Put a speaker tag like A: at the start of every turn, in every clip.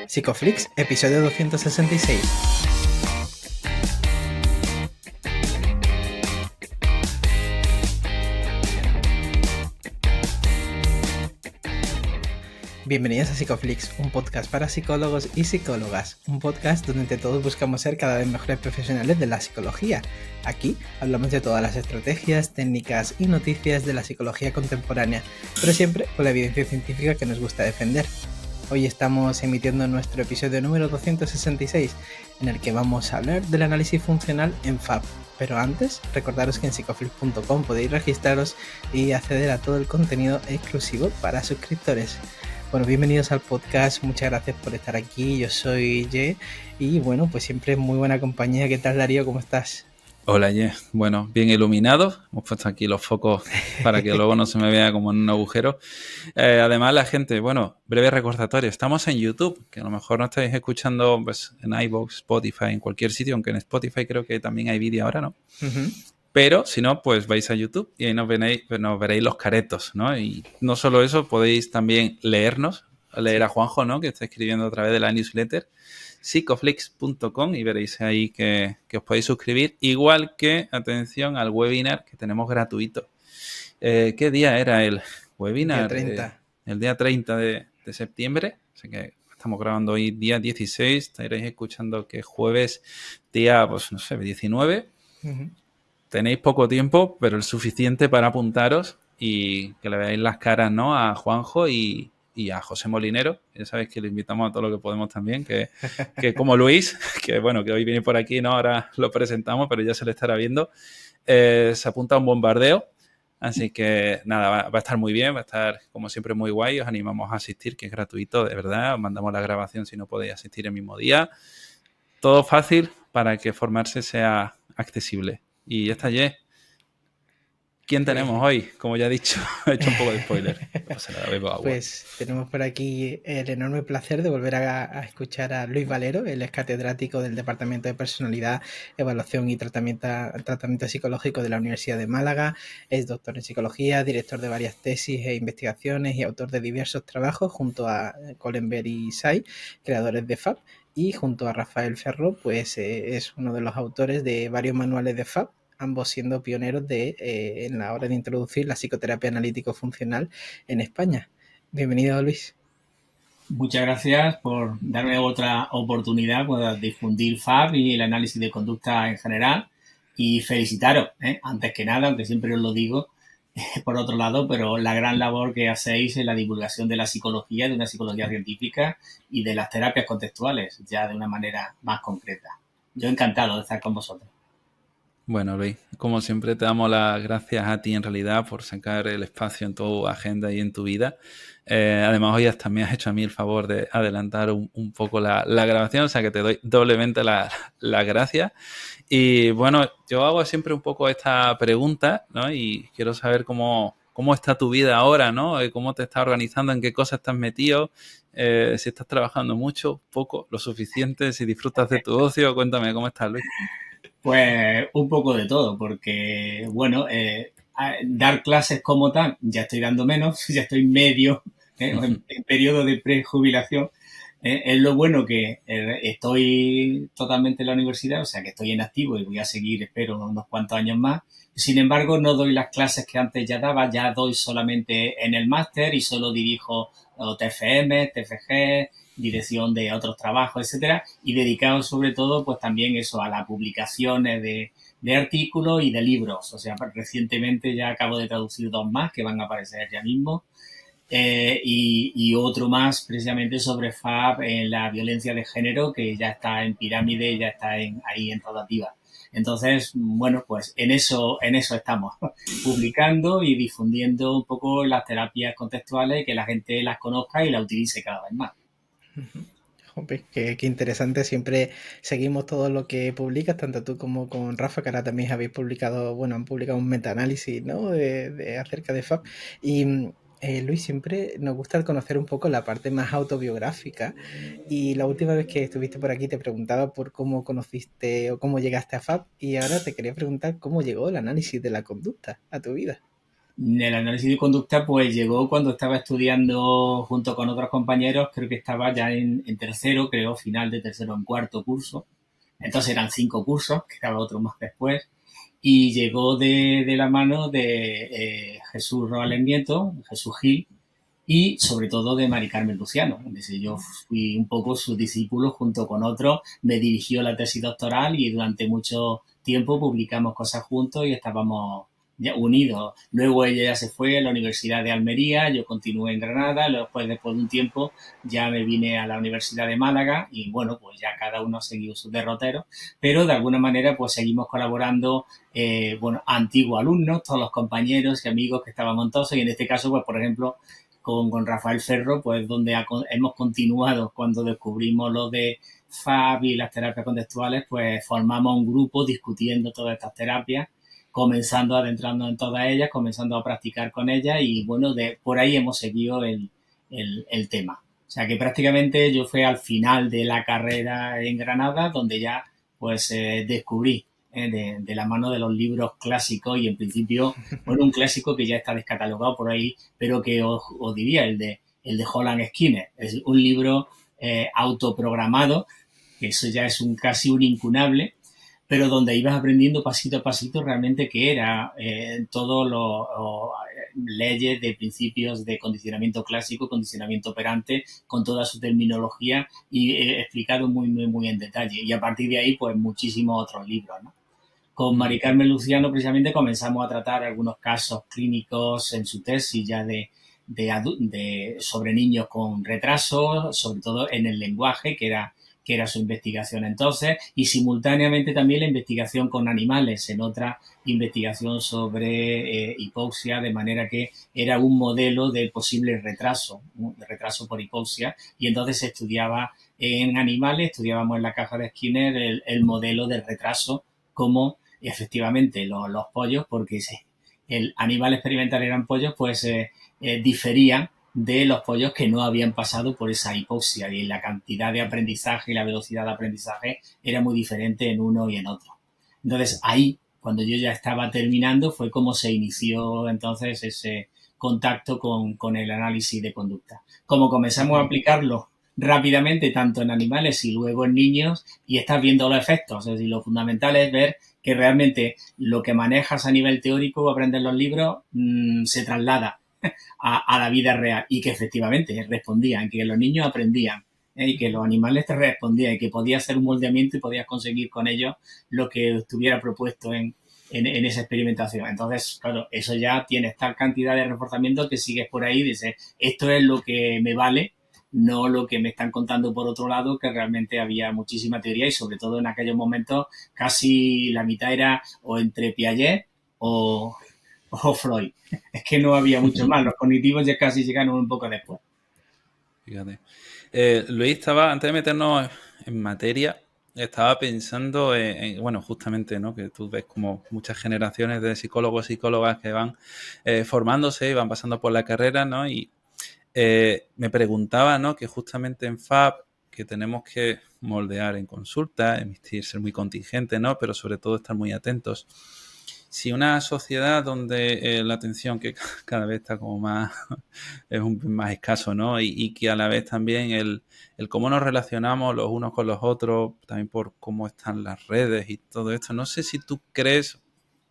A: Psicoflix, episodio 266. Bienvenidos a Psicoflix, un podcast para psicólogos y psicólogas, un podcast donde entre todos buscamos ser cada vez mejores profesionales de la psicología. Aquí hablamos de todas las estrategias, técnicas y noticias de la psicología contemporánea, pero siempre con la evidencia científica que nos gusta defender. Hoy estamos emitiendo nuestro episodio número 266, en el que vamos a hablar del análisis funcional en FAB. Pero antes, recordaros que en psicoflix.com podéis registraros y acceder a todo el contenido exclusivo para suscriptores. Bueno, bienvenidos al podcast, muchas gracias por estar aquí, yo soy Ye y bueno, pues siempre muy buena compañía. ¿Qué tal, Darío? ¿Cómo estás?
B: Hola, Ye. Bueno, bien iluminado. Hemos puesto aquí los focos para que luego no se me vea como en un agujero. Además, la gente, bueno, breve recordatorio. Estamos en YouTube, que a lo mejor no estáis escuchando pues, en iVoox, Spotify, en cualquier sitio, aunque en Spotify creo que también hay vídeo ahora, ¿no?
A: Uh-huh.
B: Pero si no, pues vais a YouTube y ahí nos veréis los caretos, ¿no? Y no solo eso, podéis también leer a Juanjo, ¿no? Que está escribiendo a través de la newsletter psicoflix.com y veréis ahí que os podéis suscribir, igual que, atención, al webinar que tenemos gratuito. ¿Qué día era el webinar?
A: Día 30.
B: El día 30 de septiembre, así que estamos grabando hoy día 16, estaréis escuchando que jueves día, pues no sé, 19.
A: Uh-huh.
B: Tenéis poco tiempo, pero el suficiente para apuntaros y que le veáis las caras, ¿no? A Juanjo y a José Molinero. Ya sabéis que le invitamos a todo lo que podemos también, que como Luis, que bueno, que hoy viene por aquí, ¿no? Ahora lo presentamos, pero ya se le estará viendo. Se apunta a un bombardeo. Así que nada, va a estar muy bien, va a estar como siempre muy guay. Os animamos a asistir, que es gratuito, de verdad. Os mandamos la grabación si no podéis asistir el mismo día. Todo fácil para que formarse sea accesible. Y ya está, Ye. ¿Quién tenemos hoy? Como ya he dicho, he hecho un poco de spoiler. No pasa nada, bebo agua.
A: Pues tenemos por aquí el enorme placer de volver a escuchar a Luis Valero. Él es catedrático del Departamento de Personalidad, Evaluación y Tratamiento Psicológico de la Universidad de Málaga. Es doctor en psicología, director de varias tesis e investigaciones y autor de diversos trabajos junto a Colenberg y Say, creadores de FAB. Y junto a Rafael Ferro, pues es uno de los autores de varios manuales de FAB, ambos siendo pioneros en la hora de introducir la psicoterapia analítico-funcional en España. Bienvenido, Luis.
C: Muchas gracias por darme otra oportunidad para difundir FAB y el análisis de conducta en general y felicitaros, antes que nada, aunque siempre os lo digo, por otro lado, pero la gran labor que hacéis en la divulgación de la psicología, de una psicología científica y de las terapias contextuales, ya de una manera más concreta. Yo encantado de estar con vosotros.
B: Bueno, Luis, como siempre te damos las gracias a ti en realidad por sacar el espacio en tu agenda y en tu vida. Además, hoy también has hecho a mí el favor de adelantar un poco la grabación, o sea que te doy doblemente las gracias. Y bueno, yo hago siempre un poco esta pregunta, ¿no? Y quiero saber cómo está tu vida ahora, ¿no? Cómo te estás organizando, en qué cosas estás metido, si estás trabajando mucho, poco, lo suficiente, si disfrutas de tu ocio. Cuéntame, ¿cómo estás, Luis?
C: Pues un poco de todo, porque, bueno, dar clases como tal, ya estoy dando menos, ya estoy medio en periodo de prejubilación. Es lo bueno que estoy totalmente en la universidad, o sea que estoy en activo y voy a seguir, espero, unos cuantos años más. Sin embargo, no doy las clases que antes ya daba, ya doy solamente en el máster y solo dirijo TFM, TFG, dirección de otros trabajos, etcétera, y dedicado sobre todo, pues también eso, a las publicaciones de artículos y de libros. O sea, recientemente ya acabo de traducir 2 más que van a aparecer ya mismo. Y otro más precisamente sobre FAB en la violencia de género, que ya está en pirámide, ya está ahí en rotativa. Entonces, bueno, pues en eso estamos, publicando y difundiendo un poco las terapias contextuales, que la gente las conozca y las utilice cada vez más.
A: Jope, qué interesante. Siempre seguimos todo lo que publicas, tanto tú como con Rafa, que ahora también habéis publicado, bueno, han publicado un metaanálisis, ¿no? Acerca de FAB. Y Luis, siempre nos gusta conocer un poco la parte más autobiográfica. Y la última vez que estuviste por aquí te preguntaba por cómo conociste o cómo llegaste a FAB. Y ahora te quería preguntar cómo llegó el análisis de la conducta a tu vida.
C: El análisis de conducta pues llegó cuando estaba estudiando junto con otros compañeros, creo que estaba ya en tercero, creo, final de tercero en cuarto curso. Entonces eran 5 cursos, que cada otro más después. Y llegó de la mano de Jesús Roales Nieto, Jesús Gil, y sobre todo de Mari Carmen Luciano. Es decir, yo fui un poco su discípulo junto con otros, me dirigió la tesis doctoral y durante mucho tiempo publicamos cosas juntos y estábamos ya unidos. Luego ella ya se fue a la Universidad de Almería, yo continué en Granada, después de un tiempo ya me vine a la Universidad de Málaga y bueno, pues ya cada uno ha seguido sus derroteros, pero de alguna manera pues seguimos colaborando, bueno, antiguos alumnos, todos los compañeros y amigos que estaban montados y en este caso, pues por ejemplo, con Rafael Ferro, pues donde hemos continuado cuando descubrimos lo de FAB y las terapias contextuales, pues formamos un grupo discutiendo todas estas terapias, comenzando a adentrarnos en todas ellas, comenzando a practicar con ellas y bueno, por ahí hemos seguido el tema. O sea que prácticamente yo fui al final de la carrera en Granada, donde ya pues descubrí de la mano de los libros clásicos y en principio, bueno, un clásico que ya está descatalogado por ahí, pero que os diría, el de Holland Skinner. Es un libro autoprogramado, que eso ya es casi un incunable, pero donde ibas aprendiendo pasito a pasito realmente qué era todos los leyes de principios de condicionamiento clásico, condicionamiento operante, con toda su terminología y explicado muy, muy, muy en detalle. Y a partir de ahí, pues muchísimos otros libros, ¿no? Con Mari Carmen Luciano precisamente comenzamos a tratar algunos casos clínicos en su tesis ya sobre niños con retraso, sobre todo en el lenguaje, que era su investigación entonces, y simultáneamente también la investigación con animales en otra investigación sobre hipoxia, de manera que era un modelo de posible retraso, ¿no? De retraso por hipoxia, y entonces se estudiaba en animales, estudiábamos en la caja de Skinner el modelo de retraso como efectivamente los pollos, porque el animal experimental eran pollos, pues diferían de los pollos que no habían pasado por esa hipoxia y la cantidad de aprendizaje y la velocidad de aprendizaje era muy diferente en uno y en otro. Entonces ahí, cuando yo ya estaba terminando, fue como se inició entonces ese contacto con el análisis de conducta. Como comenzamos a aplicarlo rápidamente, tanto en animales y luego en niños, y estás viendo los efectos. Es decir, lo fundamental es ver que realmente lo que manejas a nivel teórico o aprendes en los libros se traslada a la vida real y que efectivamente respondían, que los niños aprendían y que los animales te respondían y que podías hacer un moldeamiento y podías conseguir con ellos lo que estuviera propuesto en esa experimentación. Entonces, claro, eso ya tienes tal cantidad de reforzamiento que sigues por ahí y dices, esto es lo que me vale, no lo que me están contando por otro lado, que realmente había muchísima teoría y sobre todo en aquellos momentos casi la mitad era o entre Piaget o Freud. Es que no había mucho más, los cognitivos ya casi llegaron un poco después.
B: Fíjate. Luis, antes de meternos en materia, estaba pensando bueno, justamente, ¿no? Que tú ves como muchas generaciones de psicólogos y psicólogas que van formándose y van pasando por la carrera, ¿no? Y me preguntaba, ¿no? Que justamente en FAB, que tenemos que moldear en consulta, emitir, ser muy contingentes, ¿no? Pero sobre todo estar muy atentos. Si una sociedad donde la atención que cada vez está como más es más escaso, ¿no? Y que a la vez también el cómo nos relacionamos los unos con los otros, también por cómo están las redes y todo esto. No sé si tú crees,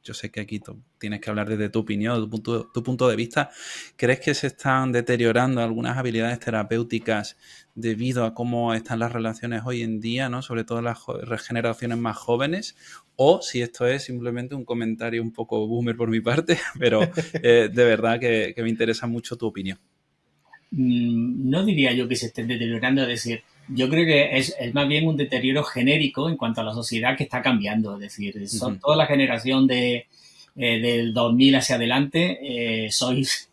B: yo sé que aquí tienes que hablar desde tu opinión, tu punto de vista, ¿crees que se están deteriorando algunas habilidades terapéuticas debido a cómo están las relaciones hoy en día, ¿no? Sobre todo las generaciones más jóvenes? O si esto es simplemente un comentario un poco boomer por mi parte, pero de verdad que me interesa mucho tu opinión.
C: No diría yo que se estén deteriorando, es decir, yo creo que es más bien un deterioro genérico en cuanto a la sociedad que está cambiando, es decir, son toda la generación del 2000 hacia adelante, sois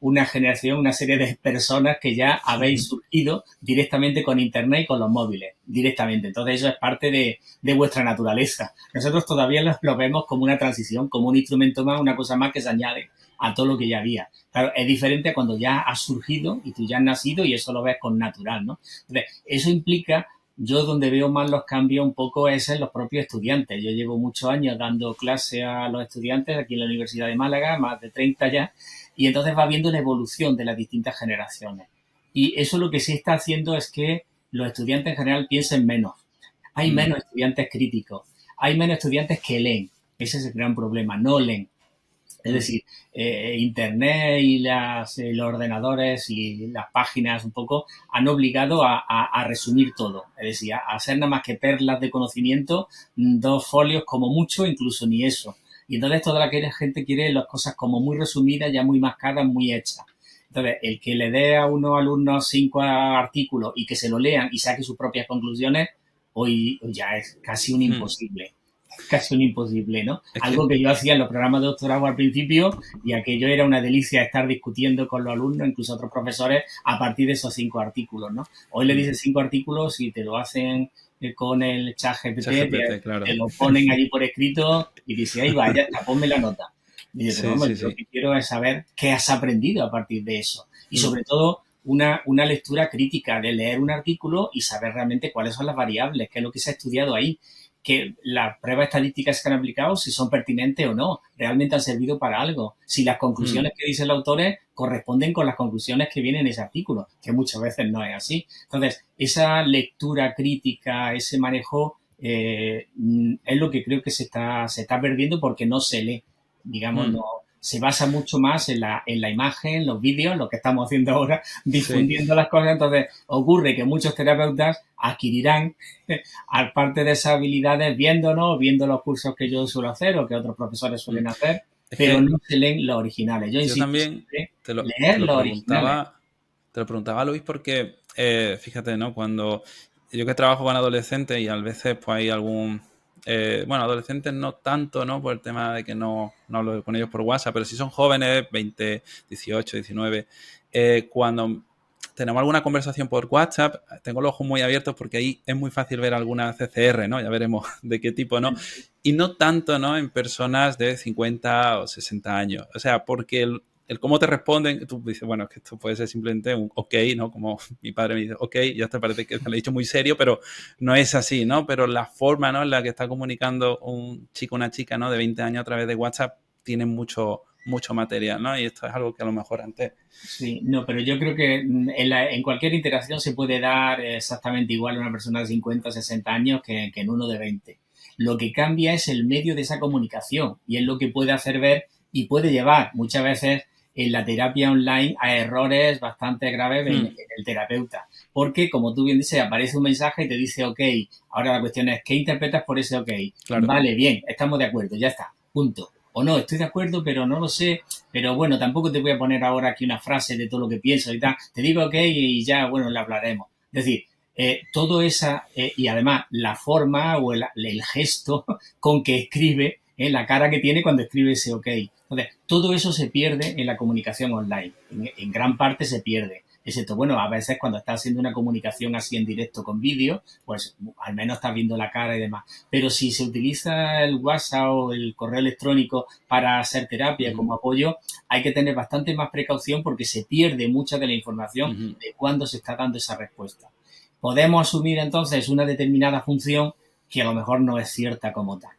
C: una generación, una serie de personas que ya habéis surgido directamente con Internet y con los móviles, directamente. Entonces eso es parte de vuestra naturaleza. Nosotros todavía lo vemos como una transición, como un instrumento más, una cosa más que se añade a todo lo que ya había. Claro, es diferente a cuando ya has surgido y tú ya has nacido y eso lo ves con natural, ¿no? Entonces, eso implica yo donde veo más los cambios un poco es en los propios estudiantes. Yo llevo muchos años dando clase a los estudiantes aquí en la Universidad de Málaga, más de 30 ya, y entonces va viendo la evolución de las distintas generaciones. Y eso lo que sí está haciendo es que los estudiantes en general piensen menos. Hay menos estudiantes críticos, hay menos estudiantes que leen. Ese es el gran problema, no leen. Es decir, Internet y los ordenadores y las páginas un poco han obligado a resumir todo. Es decir, a hacer nada más que perlas de conocimiento, 2 folios como mucho, incluso ni eso. Y entonces toda la gente quiere las cosas como muy resumidas, ya muy mascadas, muy hechas. Entonces, el que le dé a unos alumnos 5 artículos y que se lo lean y saque sus propias conclusiones, hoy ya es casi un imposible. Casi un imposible, ¿no? Algo que yo hacía en los programas de doctorado al principio y aquello era una delicia estar discutiendo con los alumnos, incluso otros profesores, a partir de esos 5 artículos, ¿no? Hoy le dices 5 artículos y te lo hacen con el ChatGPT,
B: claro.
C: te lo ponen allí por escrito y dices, ahí va, ya está, ponme la nota. Y dices, lo que quiero es saber qué has aprendido a partir de eso. Y sobre todo, una lectura crítica de leer un artículo y saber realmente cuáles son las variables, qué es lo que se ha estudiado ahí, que las pruebas estadísticas que han aplicado, si son pertinentes o no, realmente han servido para algo, si las conclusiones que dicen los autores corresponden con las conclusiones que vienen en ese artículo, que muchas veces no es así. Entonces, esa lectura crítica, ese manejo, es lo que creo que se está perdiendo porque no se lee, digamos, no, se basa mucho más en la imagen, los vídeos, lo que estamos haciendo ahora, difundiendo las cosas. Entonces, ocurre que muchos terapeutas adquirirán aparte de esas habilidades viendo los cursos que yo suelo hacer o que otros profesores suelen hacer, pero no se leen los originales. Yo insisto,
B: también
C: leer los originales.
B: Te lo preguntaba, Luis, porque fíjate, ¿no? Cuando yo que trabajo con adolescentes y a veces pues hay algún... bueno, adolescentes no tanto, ¿no? Por el tema de que no hablo con ellos por WhatsApp, pero si son jóvenes, 20, 18, 19, cuando tenemos alguna conversación por WhatsApp, tengo los ojos muy abiertos porque ahí es muy fácil ver alguna CCR, ¿no? Ya veremos de qué tipo, ¿no? Y no tanto, ¿no? En personas de 50 o 60 años. O sea, porque el cómo te responden, tú dices, bueno, es que esto puede ser simplemente un ok, ¿no? Como mi padre me dice, ok, ya te parece que te lo he dicho muy serio, pero no es así, ¿no? Pero la forma, ¿no? En la que está comunicando un chico o una chica, ¿no? De 20 años a través de WhatsApp, tiene mucho material, ¿no? Y esto es algo que a lo mejor antes...
C: Sí, no, pero yo creo que en cualquier interacción se puede dar exactamente igual a una persona de 50 o 60 años que en uno de 20. Lo que cambia es el medio de esa comunicación y es lo que puede hacer ver y puede llevar muchas veces en la terapia online a errores bastante graves en el terapeuta. Porque, como tú bien dices, aparece un mensaje y te dice ok. Ahora la cuestión es, ¿qué interpretas por ese ok? Claro. Vale, bien, estamos de acuerdo, ya está, punto. O no, estoy de acuerdo, pero no lo sé. Pero bueno, tampoco te voy a poner ahora aquí una frase de todo lo que pienso y tal. Te digo ok y ya, bueno, le hablaremos. Es decir, todo esa, y además la forma o el gesto con que escribe, la cara que tiene cuando escribe ese ok. Entonces, todo eso se pierde en la comunicación online. En gran parte se pierde. Excepto, bueno, a veces cuando estás haciendo una comunicación así en directo con vídeo, pues al menos estás viendo la cara y demás. Pero si se utiliza el WhatsApp o el correo electrónico para hacer terapia como apoyo, hay que tener bastante más precaución porque se pierde mucha de la información de cuándo se está dando esa respuesta. Podemos asumir entonces una determinada función que a lo mejor no es cierta como tal.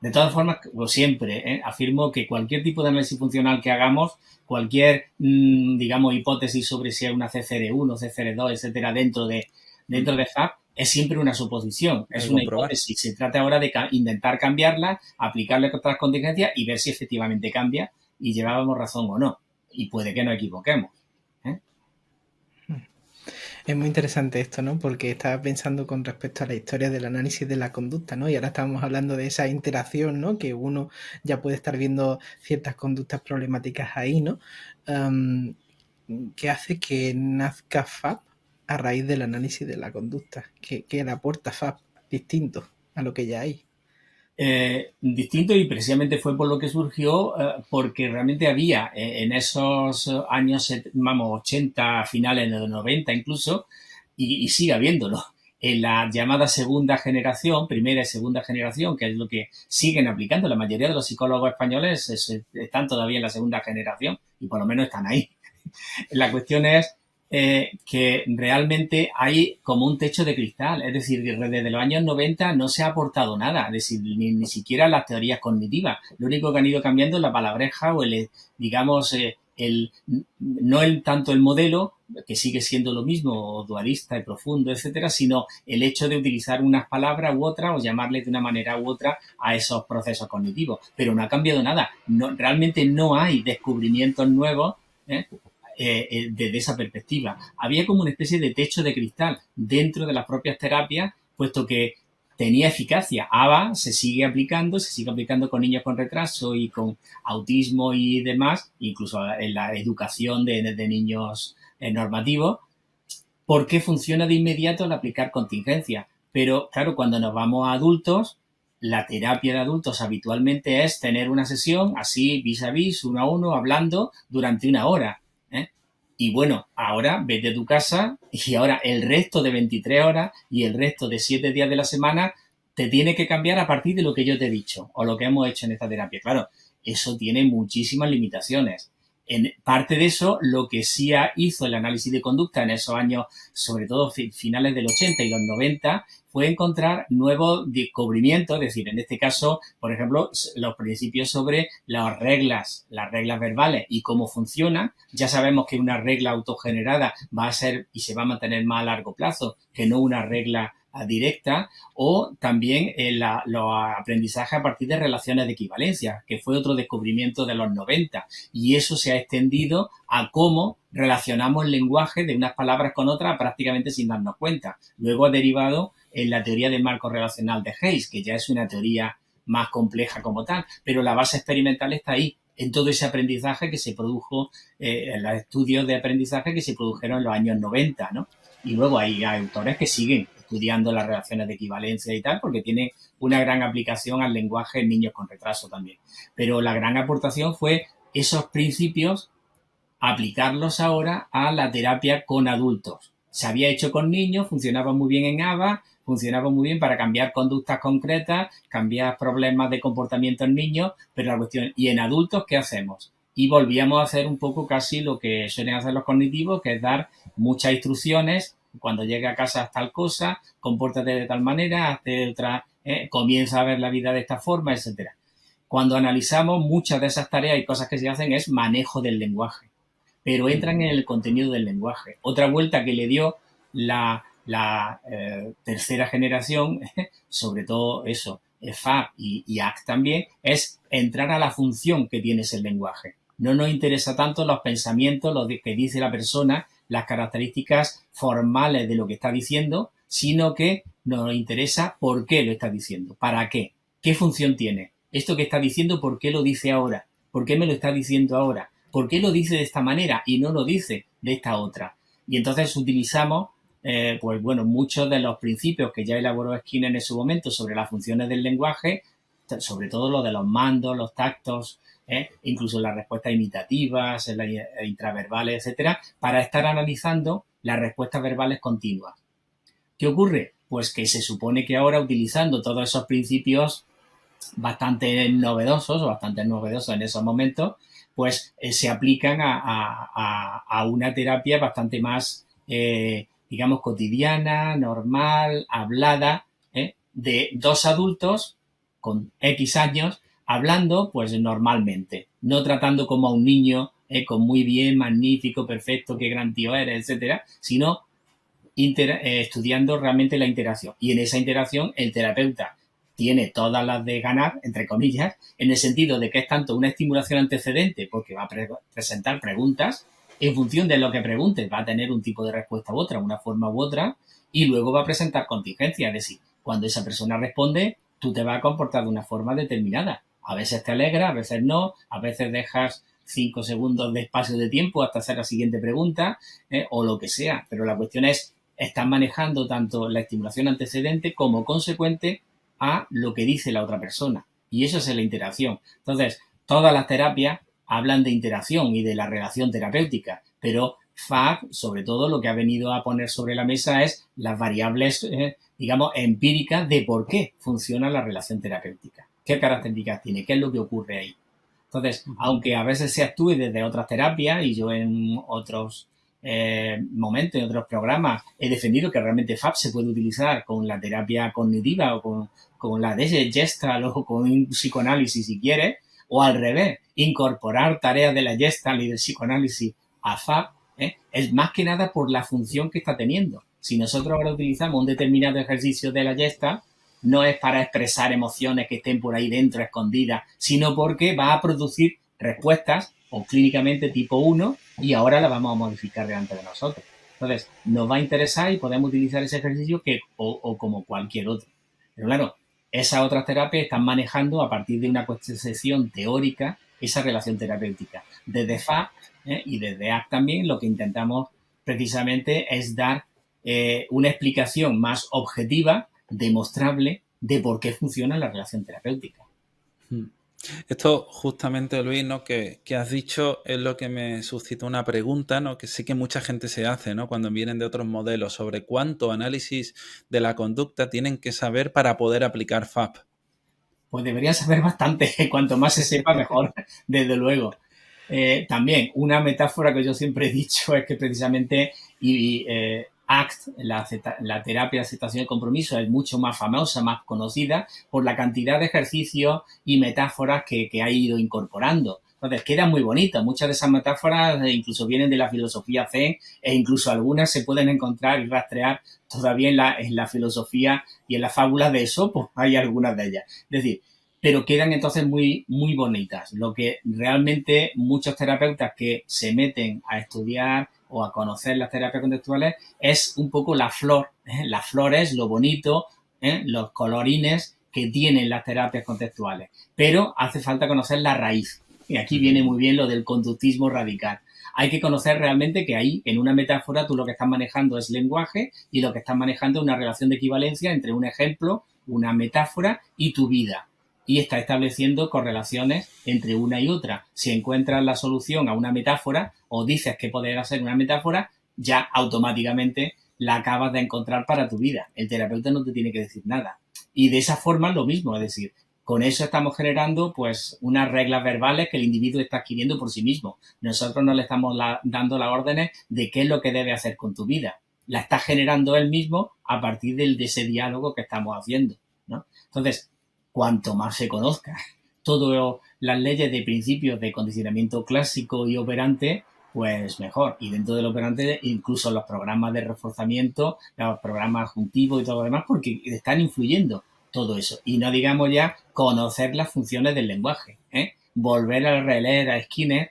C: De todas formas, como siempre, afirmo que cualquier tipo de análisis funcional que hagamos, cualquier, digamos, hipótesis sobre si es una CCR1, CCR2, etcétera, dentro de FAP, es siempre una suposición, es una hipótesis. Se trata ahora de intentar cambiarla, aplicarle otras contingencias y ver si efectivamente cambia y llevábamos razón o no. Y puede que nos equivoquemos.
A: Es muy interesante esto, ¿no? Porque estaba pensando con respecto a la historia del análisis de la conducta, ¿no? Y ahora estamos hablando de esa interacción, ¿no? Que uno ya puede estar viendo ciertas conductas problemáticas ahí, ¿no? Que hace que nazca FAP a raíz del análisis de la conducta. Que le aporta FAP distinto a lo que ya hay.
C: Distinto y precisamente fue por lo que surgió, porque realmente había en esos años, vamos, 80, finales de los 90 incluso, y sigue habiéndolo. En la llamada segunda generación, primera y segunda generación, que es lo que siguen aplicando, la mayoría de los psicólogos españoles están todavía en la segunda generación y por lo menos están ahí. La cuestión es que realmente hay como un techo de cristal. Es decir, desde los años 90 no se ha aportado nada, es decir, ni siquiera las teorías cognitivas. Lo único que han ido cambiando es la palabreja o digamos, no tanto el modelo, que sigue siendo lo mismo, dualista y profundo, etcétera, sino el hecho de utilizar unas palabras u otras o llamarles de una manera u otra a esos procesos cognitivos. Pero no ha cambiado nada. Realmente no hay descubrimientos nuevos, desde esa perspectiva. Había como una especie de techo de cristal dentro de las propias terapias, puesto que tenía eficacia. ABA se sigue aplicando con niños con retraso y con autismo y demás, incluso en la educación de niños normativos, porque funciona de inmediato al aplicar contingencia. Pero, claro, cuando nos vamos a adultos, la terapia de adultos habitualmente es tener una sesión así, vis a vis, uno a uno, hablando durante una hora. Y bueno, ahora vete a tu casa y ahora el resto de 23 horas y el resto de 7 días de la semana te tiene que cambiar a partir de lo que yo te he dicho o lo que hemos hecho en esta terapia. Claro, eso tiene muchísimas limitaciones. En parte de eso, lo que sí hizo el análisis de conducta en esos años, sobre todo finales del 80 y los 90, fue encontrar nuevos descubrimientos, es decir, en este caso, por ejemplo, los principios sobre las reglas verbales y cómo funcionan. Ya sabemos que una regla autogenerada va a ser y se va a mantener más a largo plazo que no una regla directa, o también los aprendizajes a partir de relaciones de equivalencia, que fue otro descubrimiento de los 90, y eso se ha extendido a cómo relacionamos el lenguaje de unas palabras con otras prácticamente sin darnos cuenta. Luego ha derivado en la teoría del marco relacional de Hayes, que ya es una teoría más compleja como tal, pero la base experimental está ahí, en todo ese aprendizaje que se produjo, en los estudios de aprendizaje que se produjeron en los años 90, ¿no? Y luego hay autores que siguen estudiando las relaciones de equivalencia y tal, porque tiene una gran aplicación al lenguaje en niños con retraso también. Pero la gran aportación fue esos principios, aplicarlos ahora a la terapia con adultos. Se había hecho con niños, funcionaba muy bien en ABA, funcionaba muy bien para cambiar conductas concretas, cambiar problemas de comportamiento en niños, pero la cuestión, ¿y en adultos qué hacemos? Y volvíamos a hacer un poco casi lo que suelen hacer los cognitivos, que es dar muchas instrucciones. Cuando llegue a casa haz tal cosa, compórtate de tal manera, hazte otra, comienza a ver la vida de esta forma, etcétera. Cuando analizamos, muchas de esas tareas y cosas que se hacen es manejo del lenguaje, pero entran en el contenido del lenguaje. Otra vuelta que le dio la tercera generación, sobre todo eso, FAB y ACT también, es entrar a la función que tiene ese lenguaje. No nos interesa tanto los pensamientos, lo que dice la persona, las características formales de lo que está diciendo, sino que nos interesa por qué lo está diciendo, para qué, qué función tiene. Esto que está diciendo, ¿por qué lo dice ahora? ¿Por qué me lo está diciendo ahora? ¿Por qué lo dice de esta manera y no lo dice de esta otra? Y entonces utilizamos, pues bueno, muchos de los principios que ya elaboró Skinner en su momento sobre las funciones del lenguaje, sobre todo lo de los mandos, los tactos, incluso las respuestas imitativas, las intraverbales, etcétera, para estar analizando las respuestas verbales continuas. ¿Qué ocurre? Pues que se supone que ahora, utilizando todos esos principios bastante novedosos en esos momentos, pues se aplican a una terapia bastante más, digamos, cotidiana, normal, hablada, de dos adultos con X años hablando pues normalmente, no tratando como a un niño con muy bien, magnífico, perfecto, qué gran tío eres, etcétera, sino estudiando realmente la interacción. Y en esa interacción el terapeuta tiene todas las de ganar, entre comillas, en el sentido de que es tanto una estimulación antecedente, porque va a presentar preguntas, en función de lo que preguntes va a tener un tipo de respuesta u otra, una forma u otra, y luego va a presentar contingencia, es decir, cuando esa persona responde, tú te vas a comportar de una forma determinada. A veces te alegras, a veces no, a veces dejas 5 segundos de espacio de tiempo hasta hacer la siguiente pregunta, o lo que sea, pero la cuestión es, estás manejando tanto la estimulación antecedente como consecuente a lo que dice la otra persona. Y eso es la interacción. Entonces, todas las terapias hablan de interacción y de la relación terapéutica, pero FAG, sobre todo, lo que ha venido a poner sobre la mesa es las variables, digamos, empíricas de por qué funciona la relación terapéutica. ¿Qué características tiene? ¿Qué es lo que ocurre ahí? Entonces, aunque a veces se actúe desde otras terapias, y yo en otros momentos, en otros programas, he defendido que realmente FAP se puede utilizar con la terapia cognitiva o con la de Gestalt o con un psicoanálisis si quieres, o al revés, incorporar tareas de la Gestalt y del psicoanálisis a FAP, es más que nada por la función que está teniendo. Si nosotros ahora utilizamos un determinado ejercicio de la Gestalt, no es para expresar emociones que estén por ahí dentro escondidas, sino porque va a producir respuestas o clínicamente tipo 1 y ahora la vamos a modificar delante de nosotros. Entonces, nos va a interesar y podemos utilizar ese ejercicio o como cualquier otro. Pero claro, esas otras terapias están manejando a partir de una concepción teórica esa relación terapéutica. Desde FAP y desde ACT también lo que intentamos precisamente es dar una explicación más objetiva, demostrable, de por qué funciona la relación terapéutica.
B: Esto justamente, Luis, ¿no? que has dicho es lo que me suscitó una pregunta, ¿no? Que sí que mucha gente se hace, ¿no? Cuando vienen de otros modelos, sobre cuánto análisis de la conducta tienen que saber para poder aplicar FAP.
C: Pues deberían saber bastante, cuanto más se sepa mejor, desde luego. También una metáfora que yo siempre he dicho es que precisamente ACT, la terapia de aceptación y compromiso, es mucho más famosa, más conocida por la cantidad de ejercicios y metáforas que ha ido incorporando. Entonces, queda muy bonita. Muchas de esas metáforas incluso vienen de la filosofía Zen e incluso algunas se pueden encontrar y rastrear todavía en la filosofía y en las fábulas de Esopo. Hay algunas de ellas. Es decir, pero quedan entonces muy, muy bonitas. Lo que realmente muchos terapeutas que se meten a estudiar o a conocer las terapias conductuales es un poco la flor. Las flores, lo bonito, los colorines que tienen las terapias contextuales. Pero hace falta conocer la raíz. Y aquí viene muy bien lo del conductismo radical. Hay que conocer realmente que ahí, en una metáfora, tú lo que estás manejando es lenguaje y lo que estás manejando es una relación de equivalencia entre un ejemplo, una metáfora y tu vida. Y está estableciendo correlaciones entre una y otra. Si encuentras la solución a una metáfora o dices que podría ser una metáfora, ya automáticamente la acabas de encontrar para tu vida. El terapeuta no te tiene que decir nada. Y de esa forma es lo mismo, es decir, con eso estamos generando pues unas reglas verbales que el individuo está adquiriendo por sí mismo. Nosotros no le estamos dando las órdenes de qué es lo que debe hacer con tu vida. La está generando él mismo a partir de ese diálogo que estamos haciendo, ¿no? Entonces, cuanto más se conozca todas las leyes de principios de condicionamiento clásico y operante, pues mejor. Y dentro del operante, incluso los programas de reforzamiento, los programas adjuntivos y todo lo demás, porque están influyendo todo eso. Y no digamos ya conocer las funciones del lenguaje. Volver a releer a Skinner,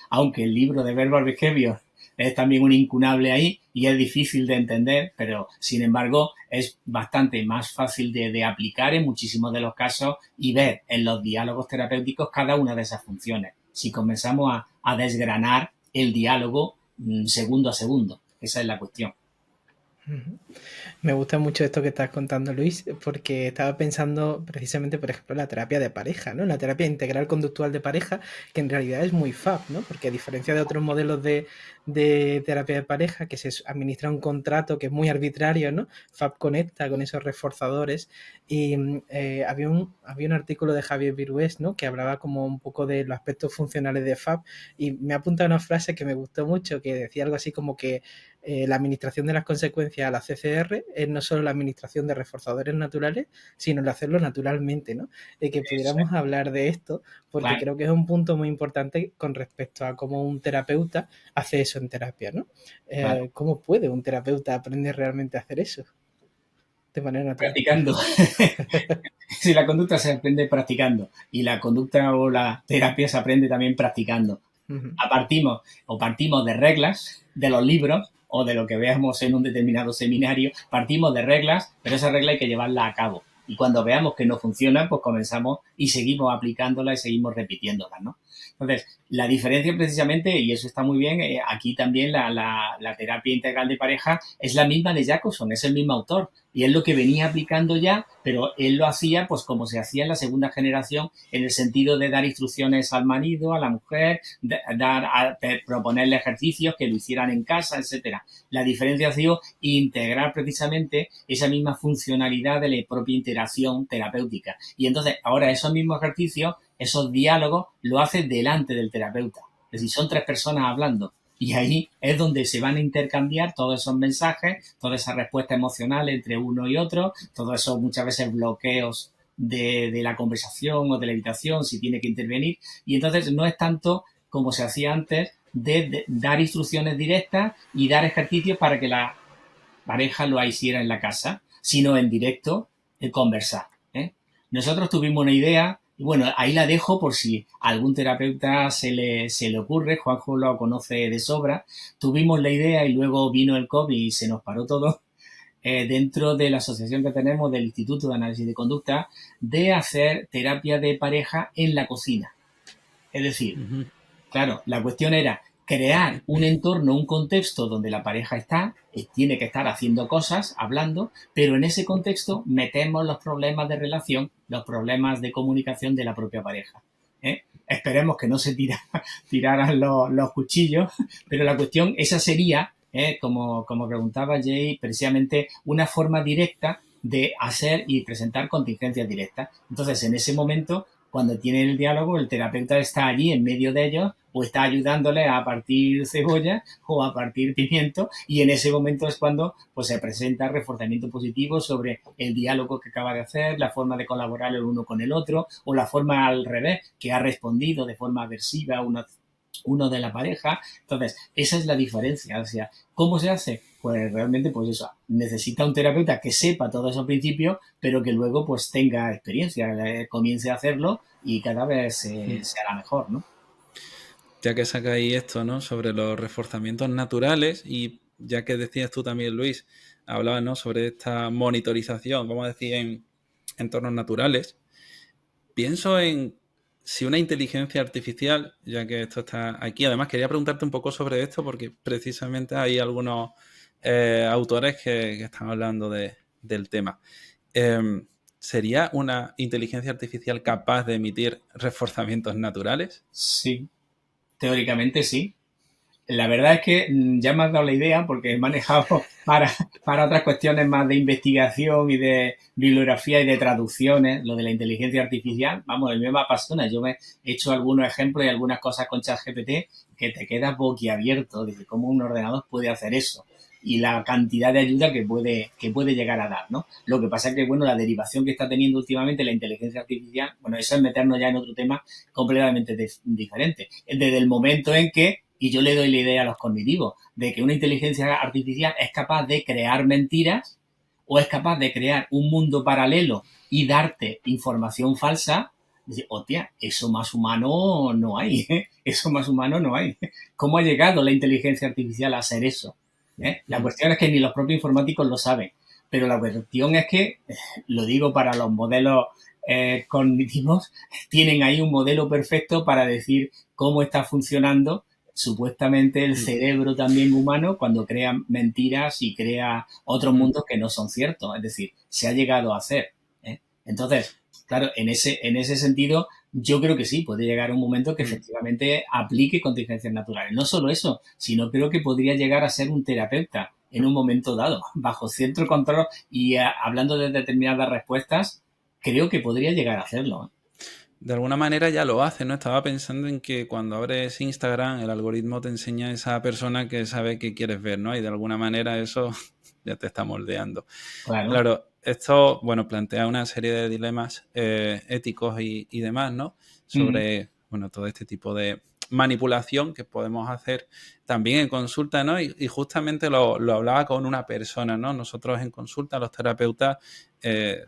C: aunque el libro de Verbal Behavior es también un incunable ahí y es difícil de entender, pero sin embargo es bastante más fácil de aplicar en muchísimos de los casos y ver en los diálogos terapéuticos cada una de esas funciones. Si comenzamos a desgranar el diálogo segundo a segundo, esa es la cuestión.
A: Me gusta mucho esto que estás contando, Luis, porque estaba pensando precisamente, por ejemplo, en la terapia de pareja, ¿no? La terapia integral conductual de pareja, que en realidad es muy FAP, ¿no? Porque a diferencia de otros modelos de terapia de pareja, que se administra un contrato que es muy arbitrario, ¿no? FAP conecta con esos reforzadores. Y había un artículo de Javier Virués, ¿no? Que hablaba como un poco de los aspectos funcionales de FAP y me ha apuntado una frase que me gustó mucho, que decía algo así como que la administración de las consecuencias a la CCR es no solo la administración de reforzadores naturales, sino el hacerlo naturalmente, ¿no? Que pudiéramos hablar de esto, porque creo que es un punto muy importante con respecto a cómo un terapeuta hace eso en terapia, ¿no? ¿Cómo puede un terapeuta aprender realmente a hacer eso? De manera natural.
C: Practicando. Si la conducta se aprende practicando y la conducta o la terapia se aprende también practicando. Partimos de reglas de los libros o de lo que veamos en un determinado seminario, partimos de reglas, pero esa regla hay que llevarla a cabo. Y cuando veamos que no funciona, pues comenzamos y seguimos aplicándola y seguimos repitiéndola, ¿no? Entonces, la diferencia precisamente, y eso está muy bien, aquí también la terapia integral de pareja es la misma de Jacobson, es el mismo autor. Y es lo que venía aplicando ya, pero él lo hacía pues como se hacía en la segunda generación, en el sentido de dar instrucciones al marido, a la mujer, proponerle ejercicios que lo hicieran en casa, etcétera. La diferencia ha sido integrar precisamente esa misma funcionalidad de la propia interacción terapéutica. Y entonces ahora esos mismos ejercicios, esos diálogos, lo hace delante del terapeuta. Es decir, son tres personas hablando. Y ahí es donde se van a intercambiar todos esos mensajes, toda esa respuesta emocional entre uno y otro, todos esos muchas veces bloqueos de la conversación o de la habitación si tiene que intervenir. Y entonces no es tanto como se hacía antes de dar instrucciones directas y dar ejercicios para que la pareja lo hiciera en la casa, sino en directo conversar. Nosotros tuvimos una idea, y bueno, ahí la dejo por si a algún terapeuta se le ocurre, Juanjo lo conoce de sobra. Tuvimos la idea y luego vino el COVID y se nos paró todo, dentro de la asociación que tenemos del Instituto de Análisis de Conducta, de hacer terapia de pareja en la cocina. Es decir, claro, la cuestión era crear un entorno, un contexto donde la pareja tiene que estar haciendo cosas, hablando, pero en ese contexto metemos los problemas de relación, los problemas de comunicación de la propia pareja. Esperemos que no se tiraran los cuchillos, pero la cuestión, esa sería, como preguntaba Jay, precisamente una forma directa de hacer y presentar contingencias directas. Entonces, en ese momento, cuando tiene el diálogo, el terapeuta está allí en medio de ellos o está ayudándole a partir cebolla o a partir pimiento, y en ese momento es cuando pues se presenta reforzamiento positivo sobre el diálogo que acaba de hacer, la forma de colaborar el uno con el otro o la forma al revés, que ha respondido de forma aversiva uno de la pareja. Entonces, esa es la diferencia. O sea, ¿cómo se hace? Pues realmente, pues eso, necesita un terapeuta que sepa todos esos principios, pero que luego pues tenga experiencia, comience a hacerlo y cada vez se hará mejor, ¿no?
B: Ya que saca ahí esto, ¿no? Sobre los reforzamientos naturales, y ya que decías tú también, Luis, hablabas, ¿no? Sobre esta monitorización, vamos a decir, en entornos naturales. Pienso en si una inteligencia artificial, ya que esto está aquí, además quería preguntarte un poco sobre esto porque precisamente hay algunos autores que están hablando del tema. ¿Sería una inteligencia artificial capaz de emitir reforzamientos naturales?
C: Sí, teóricamente sí. La verdad es que ya me has dado la idea porque he manejado para otras cuestiones más de investigación y de bibliografía y de traducciones, lo de la inteligencia artificial. Vamos, a mí me apasiona. Yo me he hecho algunos ejemplos y algunas cosas con ChatGPT que te quedas boquiabierto de cómo un ordenador puede hacer eso y la cantidad de ayuda que puede llegar a dar, ¿no? Lo que pasa es que, bueno, la derivación que está teniendo últimamente la inteligencia artificial, bueno, eso es meternos ya en otro tema completamente diferente. Desde el momento en que, y yo le doy la idea a los cognitivos, de que una inteligencia artificial es capaz de crear mentiras o es capaz de crear un mundo paralelo y darte información falsa, dice, hostia, eso más humano no hay, eso más humano no hay. ¿Cómo ha llegado la inteligencia artificial a hacer eso? La cuestión es que ni los propios informáticos lo saben, pero la cuestión es que, lo digo para los modelos cognitivos, tienen ahí un modelo perfecto para decir cómo está funcionando supuestamente el cerebro también humano cuando crea mentiras y crea otros mundos que no son ciertos. Es decir, se ha llegado a hacer. Entonces, claro, en ese sentido, yo creo que sí, puede llegar un momento que efectivamente aplique contingencias naturales. No solo eso, sino creo que podría llegar a ser un terapeuta en un momento dado, bajo cierto control y hablando de determinadas respuestas, creo que podría llegar a hacerlo.
B: De alguna manera ya lo hace, ¿no? Estaba pensando en que cuando abres Instagram, el algoritmo te enseña a esa persona que sabe qué quieres ver, ¿no? Y de alguna manera eso ya te está moldeando. Claro, esto, bueno, plantea una serie de dilemas éticos y demás, ¿no? Sobre, bueno, todo este tipo de manipulación que podemos hacer también en consulta, ¿no? Y justamente lo hablaba con una persona, ¿no? Nosotros en consulta, los terapeutas,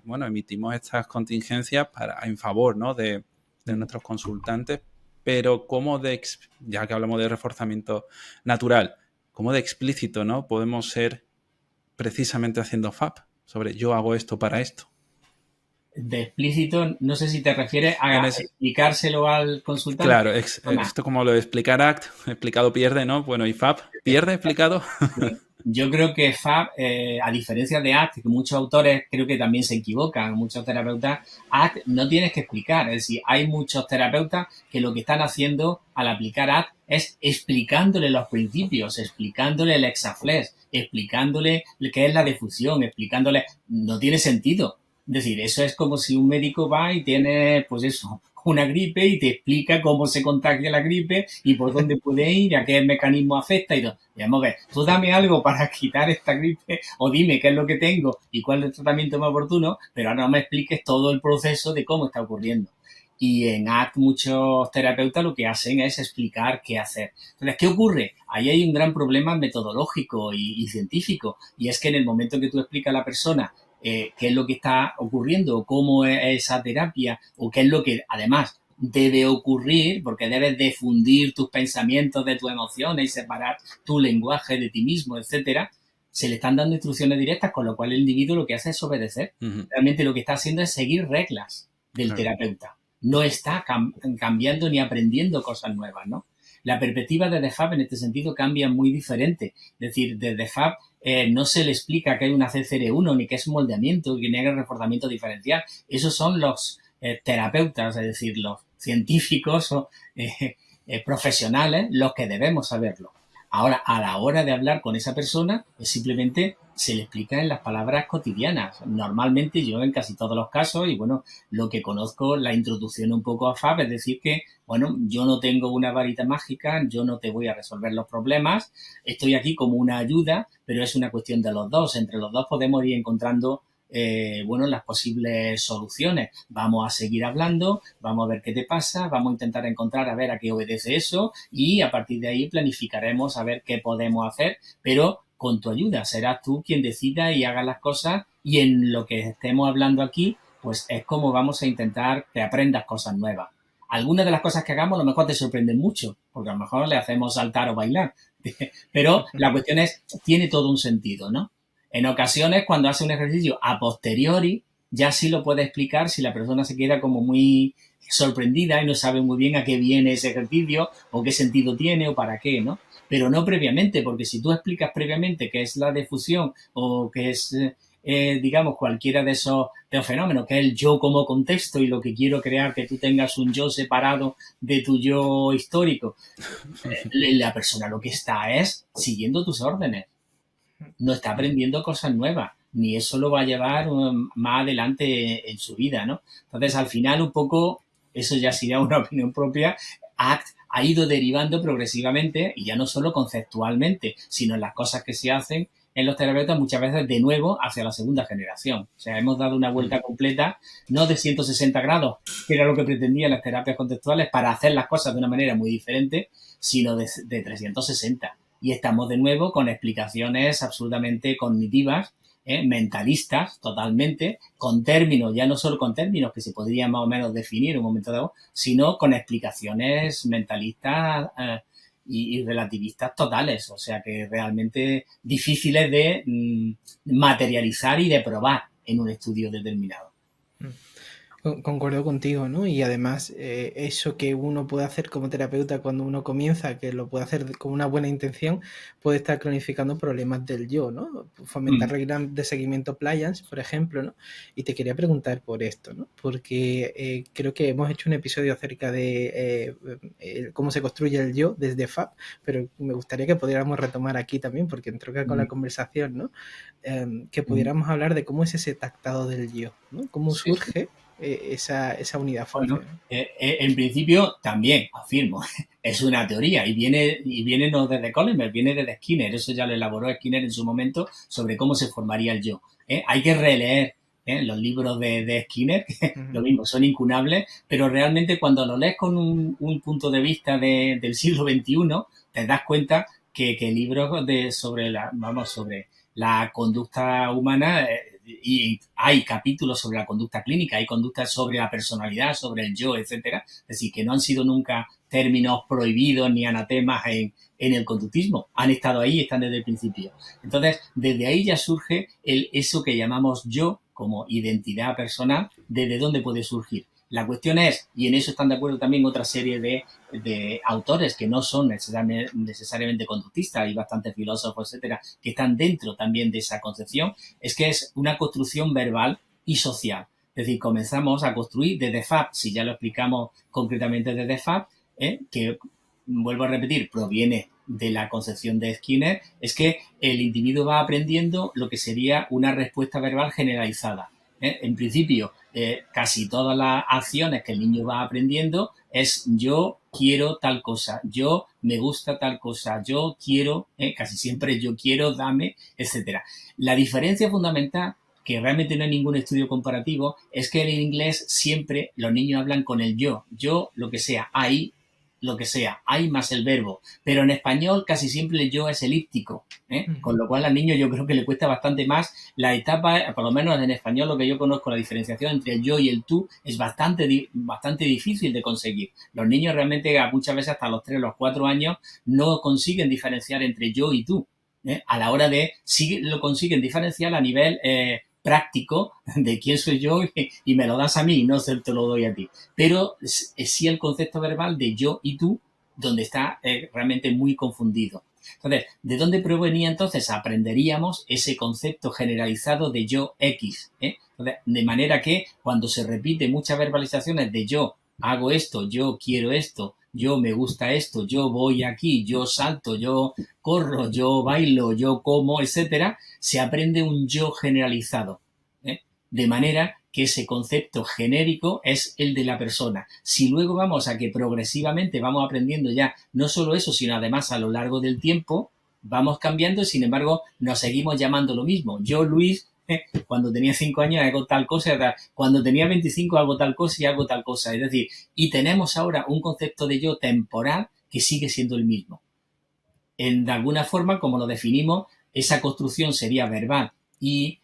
B: bueno, emitimos estas contingencias en favor, ¿no? de nuestros consultantes, pero ya que hablamos de reforzamiento natural, ¿cómo de explícito, ¿no? Podemos ser precisamente haciendo FAP sobre yo hago esto para esto?
C: De explícito, no sé si te refieres a explicárselo al consultante.
B: Claro, esto como lo de explicar ACT, explicado pierde, ¿no? Bueno, ¿y FAP? ¿Pierde explicado?
C: Yo creo que FAP, a diferencia de ACT, que muchos autores creo que también se equivocan, muchos terapeutas, ACT no tienes que explicar. Es decir, hay muchos terapeutas que lo que están haciendo al aplicar ACT es explicándole los principios, explicándole el hexaflex, explicándole qué es la difusión, explicándole... No tiene sentido. Es decir, eso es como si un médico va y tiene, pues eso, una gripe y te explica cómo se contagia la gripe y por dónde puede ir, a qué mecanismo afecta y todo. Y vamos a ver, tú dame algo para quitar esta gripe o dime qué es lo que tengo y cuál es el tratamiento más oportuno, pero ahora no me expliques todo el proceso de cómo está ocurriendo. Y en ACT muchos terapeutas lo que hacen es explicar qué hacer. Entonces, ¿qué ocurre? Ahí hay un gran problema metodológico y científico, y es que en el momento que tú explicas a la persona qué es lo que está ocurriendo, cómo es esa terapia, o qué es lo que además debe ocurrir, porque debes de fundir tus pensamientos de tus emociones y separar tu lenguaje de ti mismo, etcétera, se le están dando instrucciones directas, con lo cual el individuo lo que hace es obedecer. Realmente lo que está haciendo es seguir reglas del terapeuta. No está cambiando ni aprendiendo cosas nuevas, ¿no? La perspectiva de DEFAP en este sentido cambia muy diferente. Es decir, de DEFAP no se le explica que hay una CCR1, ni que es un moldeamiento, ni que hay reforzamiento diferencial. Esos son los terapeutas, es decir, los científicos o profesionales, los que debemos saberlo. Ahora, a la hora de hablar con esa persona, simplemente se le explica en las palabras cotidianas. Normalmente yo en casi todos los casos, y bueno, lo que conozco, la introducción un poco a FAP, es decir que, bueno, yo no tengo una varita mágica, yo no te voy a resolver los problemas, estoy aquí como una ayuda, pero es una cuestión de los dos. Entre los dos podemos ir encontrando bueno, las posibles soluciones. Vamos a seguir hablando, vamos a ver qué te pasa, vamos a intentar encontrar a ver a qué obedece eso y a partir de ahí planificaremos a ver qué podemos hacer, pero con tu ayuda. Serás tú quien decida y haga las cosas y en lo que estemos hablando aquí, pues es como vamos a intentar que aprendas cosas nuevas. Algunas de las cosas que hagamos a lo mejor te sorprenden mucho, porque a lo mejor le hacemos saltar o bailar, pero la cuestión es, tiene todo un sentido, ¿no? En ocasiones, cuando hace un ejercicio a posteriori, ya sí lo puede explicar si la persona se queda como muy sorprendida y no sabe muy bien a qué viene ese ejercicio o qué sentido tiene o para qué, ¿no? Pero no previamente, porque si tú explicas previamente qué es la difusión o qué es, digamos, cualquiera de esos fenómenos, que es el yo como contexto y lo que quiero crear, que tú tengas un yo separado de tu yo histórico, la persona lo que está es siguiendo tus órdenes. No está aprendiendo cosas nuevas, ni eso lo va a llevar más adelante en su vida, ¿no? Entonces, al final, un poco, eso ya sería una opinión propia, ACT ha ido derivando progresivamente, y ya no solo conceptualmente, sino en las cosas que se hacen en los terapeutas muchas veces de nuevo hacia la segunda generación. O sea, hemos dado una vuelta completa, no de 160 grados, que era lo que pretendían las terapias contextuales para hacer las cosas de una manera muy diferente, sino de 360. Y estamos de nuevo con explicaciones absolutamente cognitivas, mentalistas totalmente, con términos, ya no solo con términos que se podrían más o menos definir en un momento dado, sino con explicaciones mentalistas y relativistas totales, o sea que realmente difíciles de materializar y de probar en un estudio determinado.
A: Concuerdo contigo, ¿no? Y además eso que uno puede hacer como terapeuta cuando uno comienza, que lo puede hacer con una buena intención, puede estar cronificando problemas del yo, ¿no? Fomentar reglas de seguimiento Pliance, por ejemplo, ¿no? Y te quería preguntar por esto, ¿no? Porque creo que hemos hecho un episodio acerca de cómo se construye el yo desde FAP, pero me gustaría que pudiéramos retomar aquí también, porque entroca con la conversación, ¿no? Que pudiéramos hablar de cómo es ese tactado del yo, ¿no? Cómo surge esa unidad funcional.
C: Bueno, en principio también afirmo, es una teoría y viene no desde Kohlenberg, viene desde Skinner, eso ya lo elaboró Skinner en su momento sobre cómo se formaría el yo. Hay que releer los libros de Skinner, lo mismo, son incunables, pero realmente cuando lo lees con un punto de vista del siglo XXI, te das cuenta que libros sobre la conducta humana, y hay capítulos sobre la conducta clínica, hay conductas sobre la personalidad, sobre el yo, etcétera. Es decir, que no han sido nunca términos prohibidos ni anatemas en el conductismo. Han estado ahí, están desde el principio. Entonces, desde ahí ya surge eso que llamamos yo como identidad personal, desde dónde puede surgir. La cuestión es, y en eso están de acuerdo también otra serie de autores que no son necesariamente conductistas, hay bastantes filósofos, etcétera, que están dentro también de esa concepción, es que es una construcción verbal y social. Es decir, comenzamos a construir desde FAP, si ya lo explicamos concretamente desde FAP, que, vuelvo a repetir, proviene de la concepción de Skinner, es que el individuo va aprendiendo lo que sería una respuesta verbal generalizada. En principio, casi todas las acciones que el niño va aprendiendo es yo quiero tal cosa, yo me gusta tal cosa, yo quiero, casi siempre yo quiero, dame, etcétera. La diferencia fundamental, que realmente no hay ningún estudio comparativo, es que en inglés siempre los niños hablan con el yo lo que sea, I, lo que sea, hay más el verbo, pero en español casi siempre el yo es elíptico, con lo cual al niño yo creo que le cuesta bastante más la etapa, por lo menos en español lo que yo conozco, la diferenciación entre el yo y el tú es bastante difícil de conseguir. Los niños realmente muchas veces hasta los 3 o los 4 años no consiguen diferenciar entre yo y tú, a la hora de, sí lo consiguen diferenciar a nivel práctico de quién soy yo y me lo das a mí y no te lo doy a ti. Pero sí el concepto verbal de yo y tú, donde está realmente muy confundido. Entonces, ¿de dónde provenía entonces? Aprenderíamos ese concepto generalizado de yo X. Entonces, de manera que cuando se repite muchas verbalizaciones de yo hago esto, yo quiero esto, yo me gusta esto, yo voy aquí, yo salto, yo corro, yo bailo, yo como, etcétera, se aprende un yo generalizado, de manera que ese concepto genérico es el de la persona. Si luego vamos a que progresivamente vamos aprendiendo ya no solo eso, sino además a lo largo del tiempo, vamos cambiando y sin embargo nos seguimos llamando lo mismo. Yo, Luis, cuando tenía 5 años hago tal cosa, cuando tenía 25 hago tal cosa y hago tal cosa. Es decir, y tenemos ahora un concepto de yo temporal que sigue siendo el mismo. De alguna forma, como lo definimos, esa construcción sería verbal y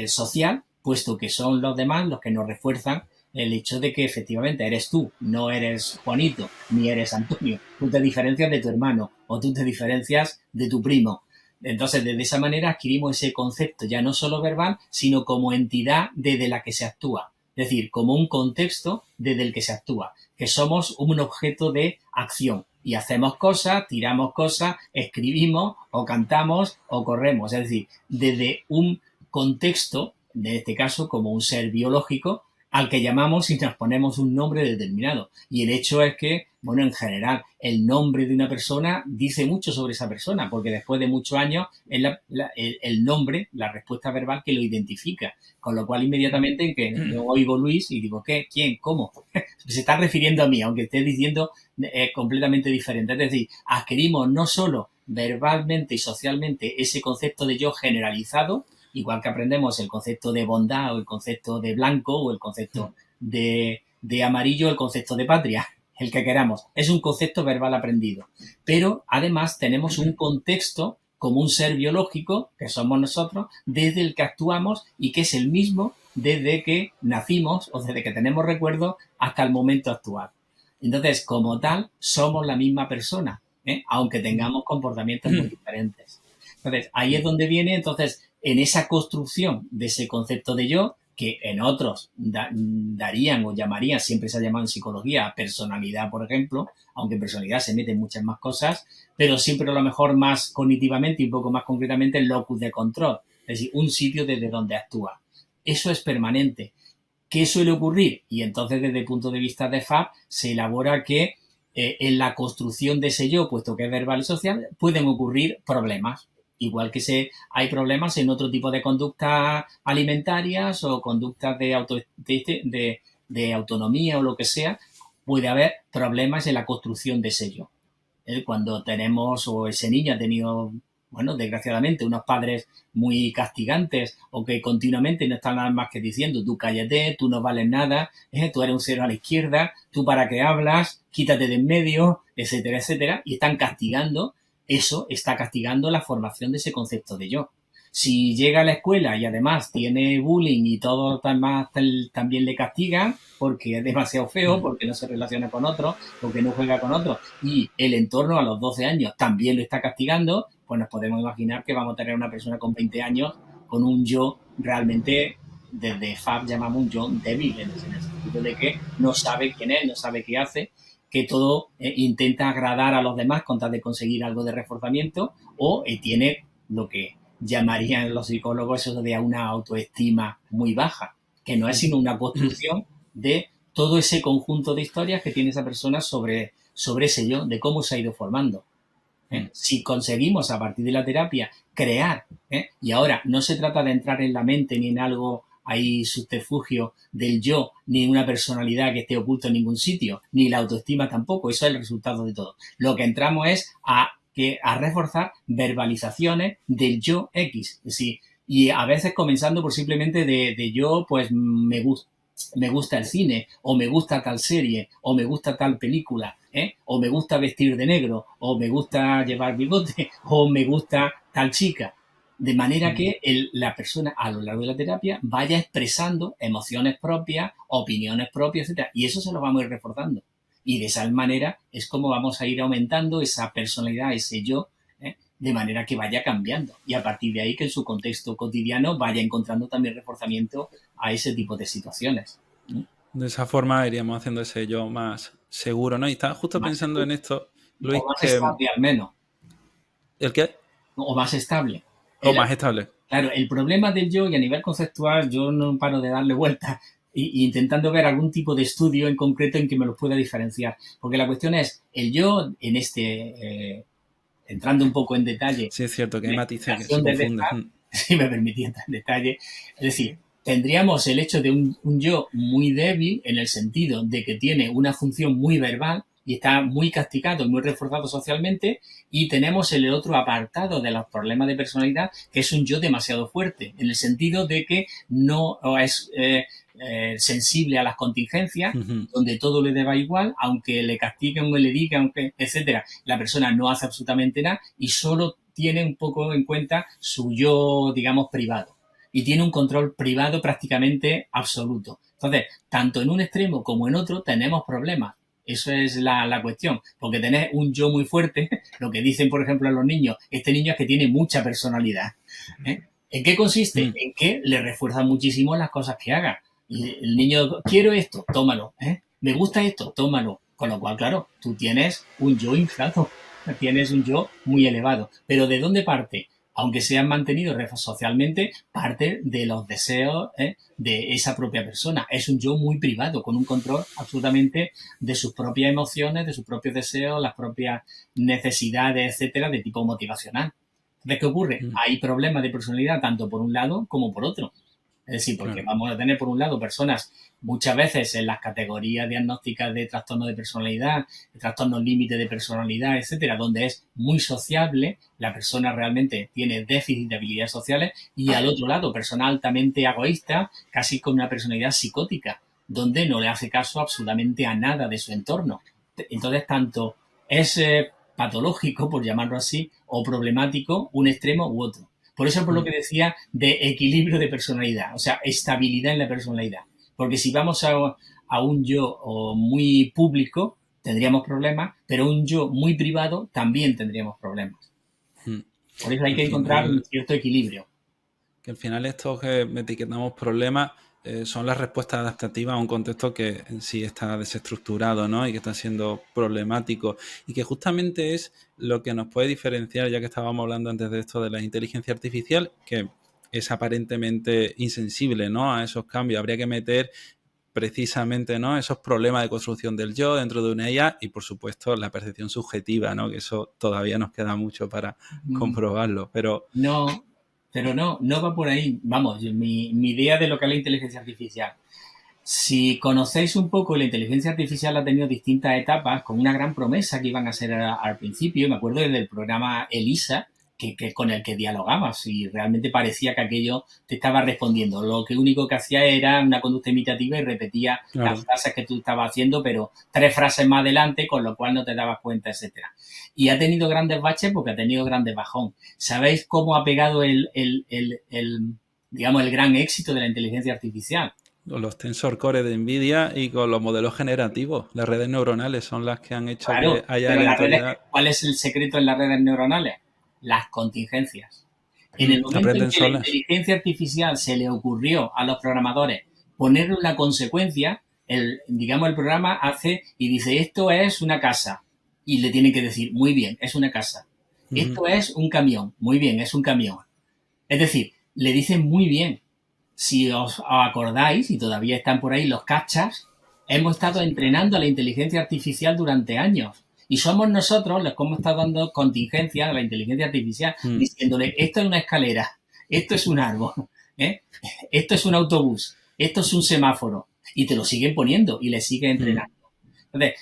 C: social, puesto que son los demás los que nos refuerzan el hecho de que efectivamente eres tú, no eres Juanito, ni eres Antonio. Tú te diferencias de tu hermano o tú te diferencias de tu primo. Entonces, de esa manera adquirimos ese concepto ya no solo verbal, sino como entidad desde la que se actúa. Es decir, como un contexto desde el que se actúa, que somos un objeto de acción. Y hacemos cosas, tiramos cosas, escribimos o cantamos o corremos. Es decir, desde un contexto, en este caso como un ser biológico, al que llamamos y nos ponemos un nombre determinado. Y el hecho es que, bueno, en general, el nombre de una persona dice mucho sobre esa persona, porque después de muchos años es el nombre, la respuesta verbal que lo identifica. Con lo cual, inmediatamente, en que yo oigo Luis y digo, ¿qué? ¿Quién? ¿Cómo? Se está refiriendo a mí, aunque esté diciendo completamente diferente. Es decir, adquirimos no solo verbalmente y socialmente ese concepto de yo generalizado, igual que aprendemos el concepto de bondad o el concepto de blanco o el concepto de amarillo, el concepto de patria, el que queramos. Es un concepto verbal aprendido. Pero además tenemos un contexto como un ser biológico, que somos nosotros, desde el que actuamos y que es el mismo desde que nacimos o desde que tenemos recuerdos hasta el momento actual. Entonces, como tal, somos la misma persona, aunque tengamos comportamientos muy diferentes. Entonces, ahí es donde viene, entonces, en esa construcción de ese concepto de yo, que en otros darían o llamarían, siempre se ha llamado en psicología, personalidad, por ejemplo, aunque en personalidad se meten muchas más cosas, pero siempre a lo mejor más cognitivamente y un poco más concretamente el locus de control, es decir, un sitio desde donde actúa. Eso es permanente. ¿Qué suele ocurrir? Y entonces, desde el punto de vista de FAB, se elabora que en la construcción de ese yo, puesto que es verbal y social, pueden ocurrir problemas. Igual que hay problemas en otro tipo de conductas alimentarias o conductas de autonomía o lo que sea, puede haber problemas en la construcción de ese yo. Cuando tenemos, o ese niño ha tenido, bueno, desgraciadamente, unos padres muy castigantes o que continuamente no están nada más que diciendo tú cállate, tú no vales nada, tú eres un cero a la izquierda, tú para qué hablas, quítate de en medio, etcétera, etcétera, y están castigando. Eso está castigando la formación de ese concepto de yo. Si llega a la escuela y además tiene bullying y todo también le castigan porque es demasiado feo, porque no se relaciona con otros, porque no juega con otros, y el entorno a los 12 años también lo está castigando, pues nos podemos imaginar que vamos a tener una persona con 20 años con un yo realmente, desde FAB llamamos un yo débil, en el sentido de que no sabe quién es, no sabe qué hace, que todo intenta agradar a los demás con tal de conseguir algo de reforzamiento, o tiene lo que llamarían los psicólogos eso de una autoestima muy baja, que no es sino una construcción de todo ese conjunto de historias que tiene esa persona sobre ese yo, de cómo se ha ido formando. Si conseguimos a partir de la terapia crear, y ahora no se trata de entrar en la mente ni en algo hay subterfugio del yo, ni una personalidad que esté oculta en ningún sitio, ni la autoestima tampoco. Eso es el resultado de todo. Lo que entramos es a reforzar verbalizaciones del yo X. Es decir, y a veces comenzando por simplemente de yo, pues me gusta el cine, o me gusta tal serie, o me gusta tal película, o me gusta vestir de negro, o me gusta llevar bigote, o me gusta tal chica. De manera que la persona a lo largo de la terapia vaya expresando emociones propias, opiniones propias, etcétera. Y eso se lo vamos a ir reforzando. Y de esa manera es como vamos a ir aumentando esa personalidad, ese yo, de manera que vaya cambiando. Y a partir de ahí que en su contexto cotidiano vaya encontrando también reforzamiento a ese tipo de situaciones.
B: De esa forma iríamos haciendo ese yo más seguro, ¿no? Y estaba justo
C: Más
B: pensando
C: seguro.
B: en esto, Luis,
C: O más
B: que...
C: estable al menos.
B: ¿El qué?
C: O más estable.
B: O más estable.
C: Claro, el problema del yo, y a nivel conceptual yo no paro de darle vueltas y intentando ver algún tipo de estudio en concreto en que me los pueda diferenciar. Porque la cuestión es, el yo en entrando un poco en detalle.
B: Sí, es cierto que hay matices que se confunden.
C: Si me permitía entrar en detalle. Es decir, tendríamos el hecho de un yo muy débil en el sentido de que tiene una función muy verbal y está muy castigado y muy reforzado socialmente, y tenemos el otro apartado de los problemas de personalidad, que es un yo demasiado fuerte, en el sentido de que no es sensible a las contingencias, donde todo le deba igual, aunque le castiguen o le digan, aunque, etcétera, la persona no hace absolutamente nada y solo tiene un poco en cuenta su yo, digamos, privado. Y tiene un control privado prácticamente absoluto. Entonces, tanto en un extremo como en otro tenemos problemas. Eso es la cuestión, porque tener un yo muy fuerte, lo que dicen, por ejemplo, a los niños, este niño es que tiene mucha personalidad. ¿En qué consiste? En que le refuerza muchísimo las cosas que haga. Y el niño, quiero esto, tómalo. Me gusta esto, tómalo. Con lo cual, claro, tú tienes un yo inflado, tienes un yo muy elevado. Pero ¿de dónde parte? Aunque sean mantenidos socialmente, parte de los deseos de esa propia persona. Es un yo muy privado, con un control absolutamente de sus propias emociones, de sus propios deseos, las propias necesidades, etcétera, de tipo motivacional. ¿De qué ocurre? Hay problemas de personalidad tanto por un lado como por otro. Es decir, porque vamos a tener por un lado personas muchas veces en las categorías diagnósticas de trastorno de personalidad, de trastornos límite de personalidad, etcétera, donde es muy sociable, la persona realmente tiene déficit de habilidades sociales, y al otro lado, persona altamente egoísta, casi con una personalidad psicótica, donde no le hace caso absolutamente a nada de su entorno. Entonces, tanto es patológico, por llamarlo así, o problemático un extremo u otro. Por eso, por lo que decía de equilibrio de personalidad, o sea, estabilidad en la personalidad. Porque si vamos a un yo muy público, tendríamos problemas, pero un yo muy privado también tendríamos problemas. Por eso hay que encontrar un cierto equilibrio.
B: Que al final estos que etiquetamos problemas son las respuestas adaptativas a un contexto que en sí está desestructurado, ¿no? Y que está siendo problemático, y que justamente es lo que nos puede diferenciar, ya que estábamos hablando antes de esto de la inteligencia artificial, que es aparentemente insensible, ¿no?, a esos cambios. Habría que meter precisamente, ¿no?, esos problemas de construcción del yo dentro de una IA y, por supuesto, la percepción subjetiva, ¿no?, que eso todavía nos queda mucho para comprobarlo, pero...
C: Pero no va por ahí. Vamos, mi idea de lo que es la inteligencia artificial. Si conocéis un poco, la inteligencia artificial ha tenido distintas etapas con una gran promesa que iban a ser al principio. Me acuerdo del programa ELISA, que con el que dialogabas, y realmente parecía que aquello te estaba respondiendo. Lo que único que hacía era una conducta imitativa y repetía las frases que tú estabas haciendo, pero 3 frases más adelante, con lo cual no te dabas cuenta, etcétera. Y ha tenido grandes baches porque ha tenido grandes bajón. ¿Sabéis cómo ha pegado digamos, el gran éxito de la inteligencia artificial?
B: Con los Tensor Core de NVIDIA y con los modelos generativos. Las redes neuronales son las que han hecho que haya aleatoriedad.
C: ¿Cuál es el secreto en las redes neuronales? Las contingencias. En el momento en que la inteligencia artificial se le ocurrió a los programadores ponerle una consecuencia, el programa hace y dice, esto es una casa. Y le tienen que decir, muy bien, es una casa. Esto es un camión. Muy bien, es un camión. Es decir, le dicen muy bien. Si os acordáis, y todavía están por ahí los captchas, hemos estado entrenando a la inteligencia artificial durante años. Y somos nosotros los que hemos estado dando contingencia a la inteligencia artificial, diciéndole, esto es una escalera, esto es un árbol, Esto es un autobús, esto es un semáforo, y te lo siguen poniendo y le siguen entrenando. Entonces,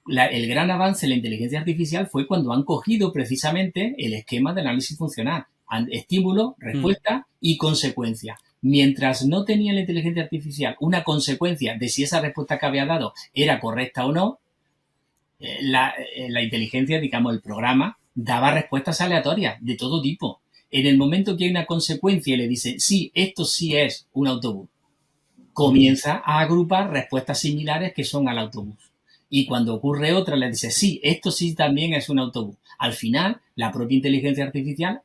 C: el gran avance en la inteligencia artificial fue cuando han cogido precisamente el esquema del análisis funcional. Estímulo, respuesta y consecuencia. Mientras no tenía la inteligencia artificial una consecuencia de si esa respuesta que había dado era correcta o no, la inteligencia, digamos, el programa, daba respuestas aleatorias de todo tipo. En el momento que hay una consecuencia y le dice, sí, esto sí es un autobús, comienza a agrupar respuestas similares que son al autobús. Y cuando ocurre otra, le dice, sí, esto sí también es un autobús. Al final, la propia inteligencia artificial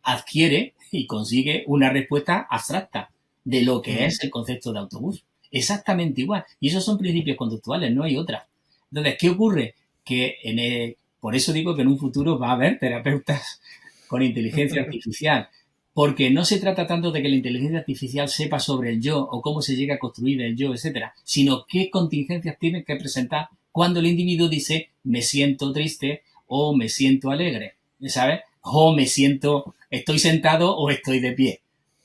C: adquiere y consigue una respuesta abstracta de lo que es el concepto de autobús. Exactamente igual. Y esos son principios conductuales, no hay otra. Entonces, ¿qué ocurre? Que por eso digo que en un futuro va a haber terapeutas con inteligencia artificial. Porque no se trata tanto de que la inteligencia artificial sepa sobre el yo o cómo se llega a construir el yo, etcétera, sino qué contingencias tiene que presentar cuando el individuo dice me siento triste o me siento alegre, ¿sabes? O me siento, estoy sentado o estoy de pie.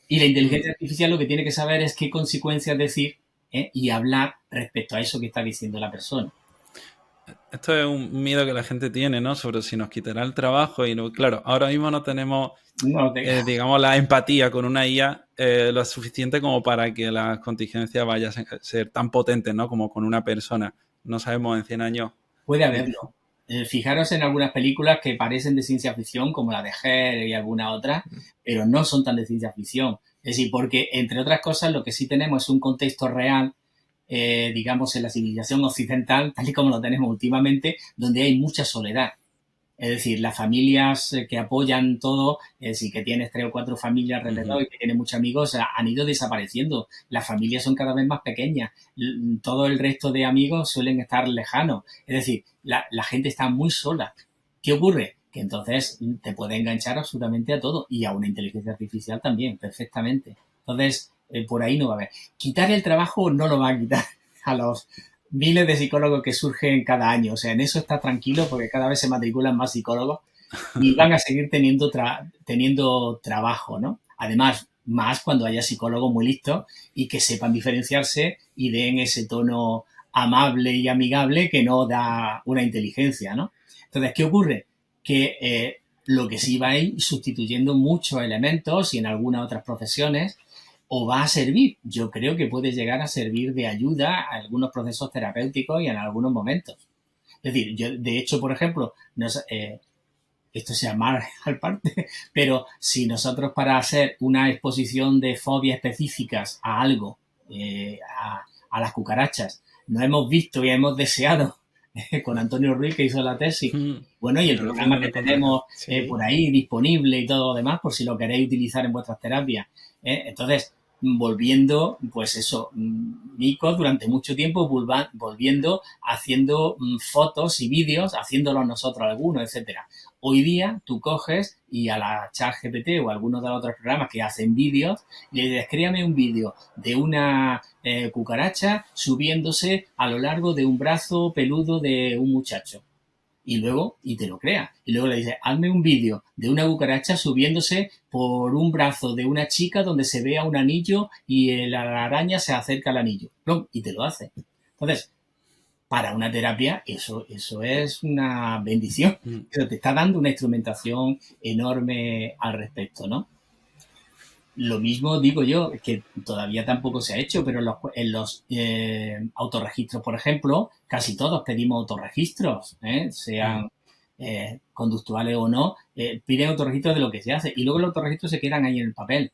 C: Y la inteligencia artificial lo que tiene que saber es qué consecuencias decir y hablar respecto a eso que está diciendo la persona.
B: Esto es un miedo que la gente tiene, ¿no? Sobre si nos quitará el trabajo y no, claro, ahora mismo no tenemos, digamos, la empatía con una IA lo suficiente como para que las contingencias vayan a ser tan potentes, ¿no? Como con una persona. No sabemos en 100 años.
C: Puede haberlo. Fijaros en algunas películas que parecen de ciencia ficción, como la de Her y alguna otra, pero no son tan de ciencia ficción. Es decir, porque, entre otras cosas, lo que sí tenemos es un contexto real, digamos, en la civilización occidental, tal y como lo tenemos últimamente, donde hay mucha soledad. Es decir, las familias que apoyan todo, es decir, que tienes 3 o 4 familias alrededor y que tienes muchos amigos, han ido desapareciendo. Las familias son cada vez más pequeñas. Todo el resto de amigos suelen estar lejanos. Es decir, la gente está muy sola. ¿Qué ocurre? Que entonces te puede enganchar absolutamente a todo y a una inteligencia artificial también, perfectamente. Entonces, por ahí no va a haber. Quitar el trabajo no lo va a quitar a los miles de psicólogos que surgen cada año. O sea, en eso está tranquilo porque cada vez se matriculan más psicólogos y van a seguir teniendo trabajo, ¿no? Además, más cuando haya psicólogos muy listos y que sepan diferenciarse y den ese tono amable y amigable que no da una inteligencia, ¿no? Entonces, ¿qué ocurre? Que lo que sí va a ir sustituyendo muchos elementos y en algunas otras profesiones o va a servir. Yo creo que puede llegar a servir de ayuda a algunos procesos terapéuticos y en algunos momentos. Es decir, yo, de hecho, por ejemplo, esto se llama al parte, pero si nosotros para hacer una exposición de fobias específicas a algo, a las cucarachas, no hemos visto y hemos deseado con Antonio Ruiz, que hizo la tesis, bueno, y el programa que tenemos por ahí disponible y todo lo demás, por si lo queréis utilizar en vuestras terapias. Entonces, volviendo, pues eso, Nico durante mucho tiempo volviendo, haciendo fotos y vídeos, haciéndolos nosotros algunos, etcétera. Hoy día tú coges y a la ChatGPT o a algunos de los otros programas que hacen vídeos, le dices, créame un vídeo de una cucaracha subiéndose a lo largo de un brazo peludo de un muchacho. Y te lo crea. Y luego le dices, hazme un vídeo de una cucaracha subiéndose por un brazo de una chica donde se vea un anillo y la araña se acerca al anillo. ¡Plum! Y te lo hace. Entonces, para una terapia, eso es una bendición. Pero te está dando una instrumentación enorme al respecto, ¿no? Lo mismo digo yo, que todavía tampoco se ha hecho, pero en los autorregistros, por ejemplo, casi todos pedimos autorregistros, sean conductuales o no, piden autorregistros de lo que se hace y luego los autorregistros se quedan ahí en el papel.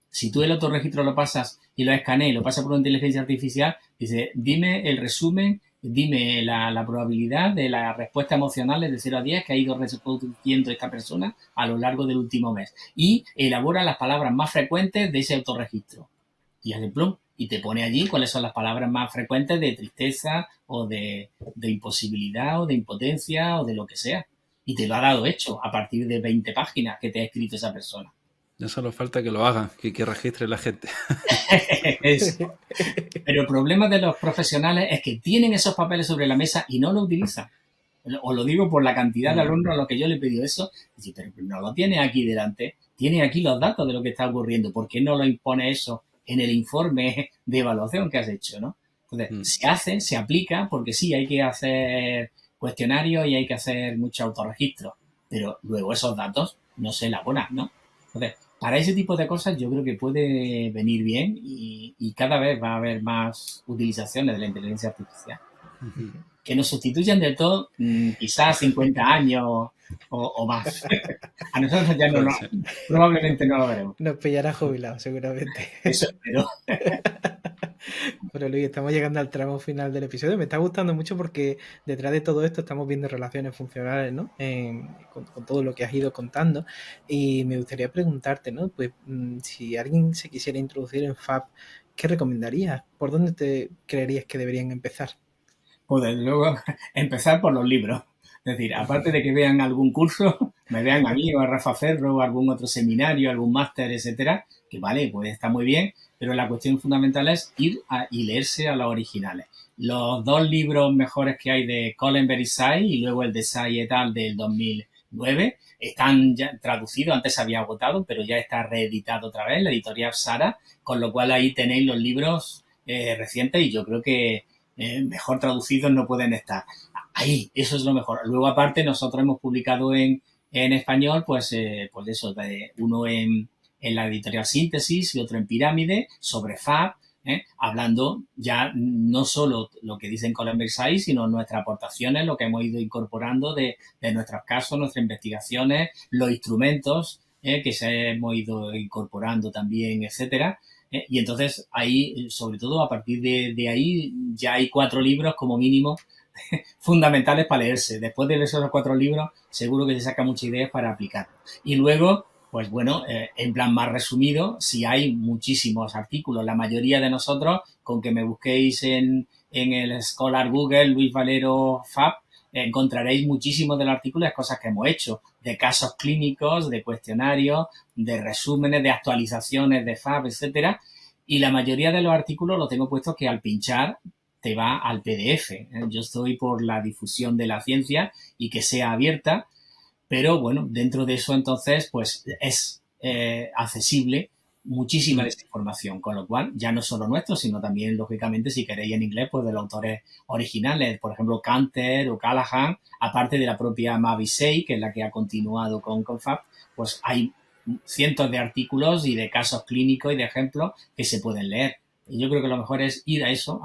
C: Si tú el autorregistro lo pasas y lo escaneas y lo pasas por una inteligencia artificial, dice, dime el resumen, dime la probabilidad de las respuestas emocionales de 0 a 10 que ha ido reproduciendo esta persona a lo largo del último mes. Y elabora las palabras más frecuentes de ese autorregistro. Y hace plum, y te pone allí cuáles son las palabras más frecuentes de tristeza o de imposibilidad o de impotencia o de lo que sea. Y te lo ha dado hecho a partir de 20 páginas que te ha escrito esa persona.
B: Ya solo falta que lo hagan, que registre la gente.
C: Pero el problema de los profesionales es que tienen esos papeles sobre la mesa y no lo utilizan. Os lo digo por la cantidad de alumnos a los que yo le he pedido eso. Pero no lo tienes aquí delante. tiene aquí los datos de lo que está ocurriendo, ¿por qué no lo impone eso en el informe de evaluación que has hecho, ¿no? Entonces, se hace, se aplica, porque sí, hay que hacer cuestionarios y hay que hacer mucho autorregistro, pero luego esos datos no se elaboran, ¿no? Entonces, para ese tipo de cosas yo creo que puede venir bien y cada vez va a haber más utilizaciones de la inteligencia artificial. Que nos sustituyan del todo, quizás 50 años o más. A nosotros ya no, probablemente no lo veremos.
A: Nos pillará jubilados, seguramente.
C: Eso espero.
A: Pero Luis, estamos llegando al tramo final del episodio. Me está gustando mucho porque detrás de todo esto estamos viendo relaciones funcionales, ¿no? Con todo lo que has ido contando. Y me gustaría preguntarte, ¿no? Pues si alguien se quisiera introducir en FAB, ¿qué recomendarías? ¿Por dónde te creerías que deberían empezar?
C: Pues desde luego, empezar por los libros. Es decir, aparte de que vean algún curso, me vean a mí o a Rafa Ferro o algún otro seminario, algún máster, etcétera, que vale, pues está muy bien, pero la cuestión fundamental es ir y leerse a los originales. Los 2 libros mejores que hay de Collenberg y Say y luego el de Say et al del 2009 están ya traducidos, antes se había agotado, pero ya está reeditado otra vez, la editorial Sara, con lo cual ahí tenéis los libros recientes y yo creo que mejor traducidos no pueden estar. Ahí, eso es lo mejor. Luego, aparte, nosotros hemos publicado en español, pues eso, uno en la editorial Síntesis y otro en Pirámide, sobre FAB, hablando ya no solo lo que dicen Collenberg y Say, sino nuestras aportaciones, lo que hemos ido incorporando de nuestros casos, nuestras investigaciones, los instrumentos que se hemos ido incorporando también, etcétera. Y entonces ahí, sobre todo a partir de ahí, ya hay 4 libros como mínimo fundamentales para leerse. Después de leer esos 4 libros, seguro que se saca muchas ideas para aplicar. Y luego, pues bueno, en plan más resumido, si hay muchísimos artículos, la mayoría de nosotros, con que me busquéis en el Scholar Google, Luis Valero FAB, encontraréis muchísimos de los artículos, cosas que hemos hecho, de casos clínicos, de cuestionarios, de resúmenes, de actualizaciones de FAB, etcétera. Y la mayoría de los artículos los tengo puestos que al pinchar te va al PDF. Yo estoy por la difusión de la ciencia y que sea abierta, pero bueno, dentro de eso entonces pues es accesible muchísima de esta información, con lo cual ya no solo nuestro, sino también, lógicamente, si queréis en inglés, pues de los autores originales, por ejemplo, Canter o Callahan, aparte de la propia Mavis Say, que es la que ha continuado con FAB, pues hay cientos de artículos y de casos clínicos y de ejemplos que se pueden leer. Y yo creo que lo mejor es ir a esos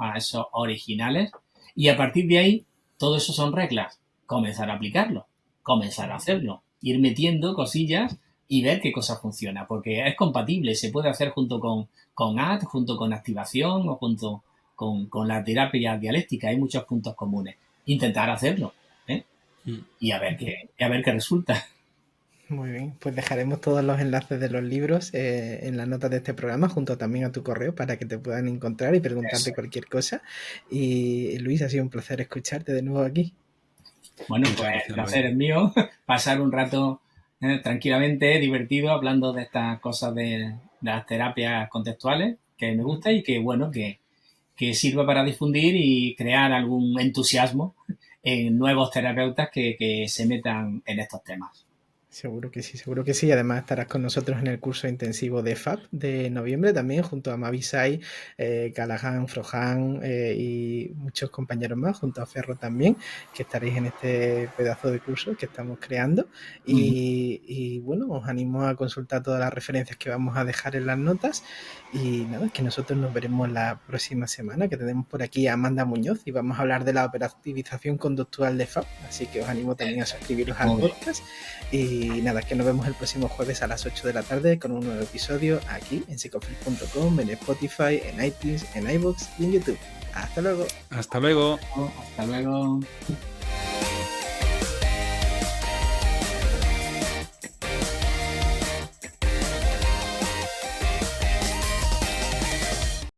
C: originales, y a partir de ahí, todo eso son reglas. Comenzar a aplicarlo, comenzar a hacerlo, ir metiendo cosillas y ver qué cosa funciona, porque es compatible, se puede hacer junto con AD, junto con activación o junto con la terapia dialéctica, hay muchos puntos comunes. Intentar hacerlo, y a ver qué resulta.
A: Muy bien, pues dejaremos todos los enlaces de los libros en las notas de este programa, junto también a tu correo, para que te puedan encontrar y preguntarte cualquier cosa. Y Luis, ha sido un placer escucharte de nuevo aquí.
C: Bueno, pues el placer es mío, pasar un rato tranquilamente, divertido, hablando de estas cosas de las terapias contextuales, que me gusta y que, bueno, que sirva para difundir y crear algún entusiasmo en nuevos terapeutas que se metan en estos temas.
A: Seguro que sí. Además estarás con nosotros en el curso intensivo de FAB de noviembre también, junto a Mavis Say, Callahan, Frohan y muchos compañeros más, junto a Ferro también, que estaréis en este pedazo de curso que estamos creando. Y bueno, os animo a consultar todas las referencias que vamos a dejar en las notas. Y nada, que nosotros nos veremos la próxima semana, que tenemos por aquí a Amanda Muñoz y vamos a hablar de la operativización conductual de FAB. Así que os animo también a suscribiros al podcast. Y nada, que nos vemos el próximo jueves a las 8 de la tarde con un nuevo episodio aquí en psychoflix.com, en Spotify, en iTunes, en iVoox y en YouTube. Hasta luego.
B: Hasta luego.
C: Hasta luego.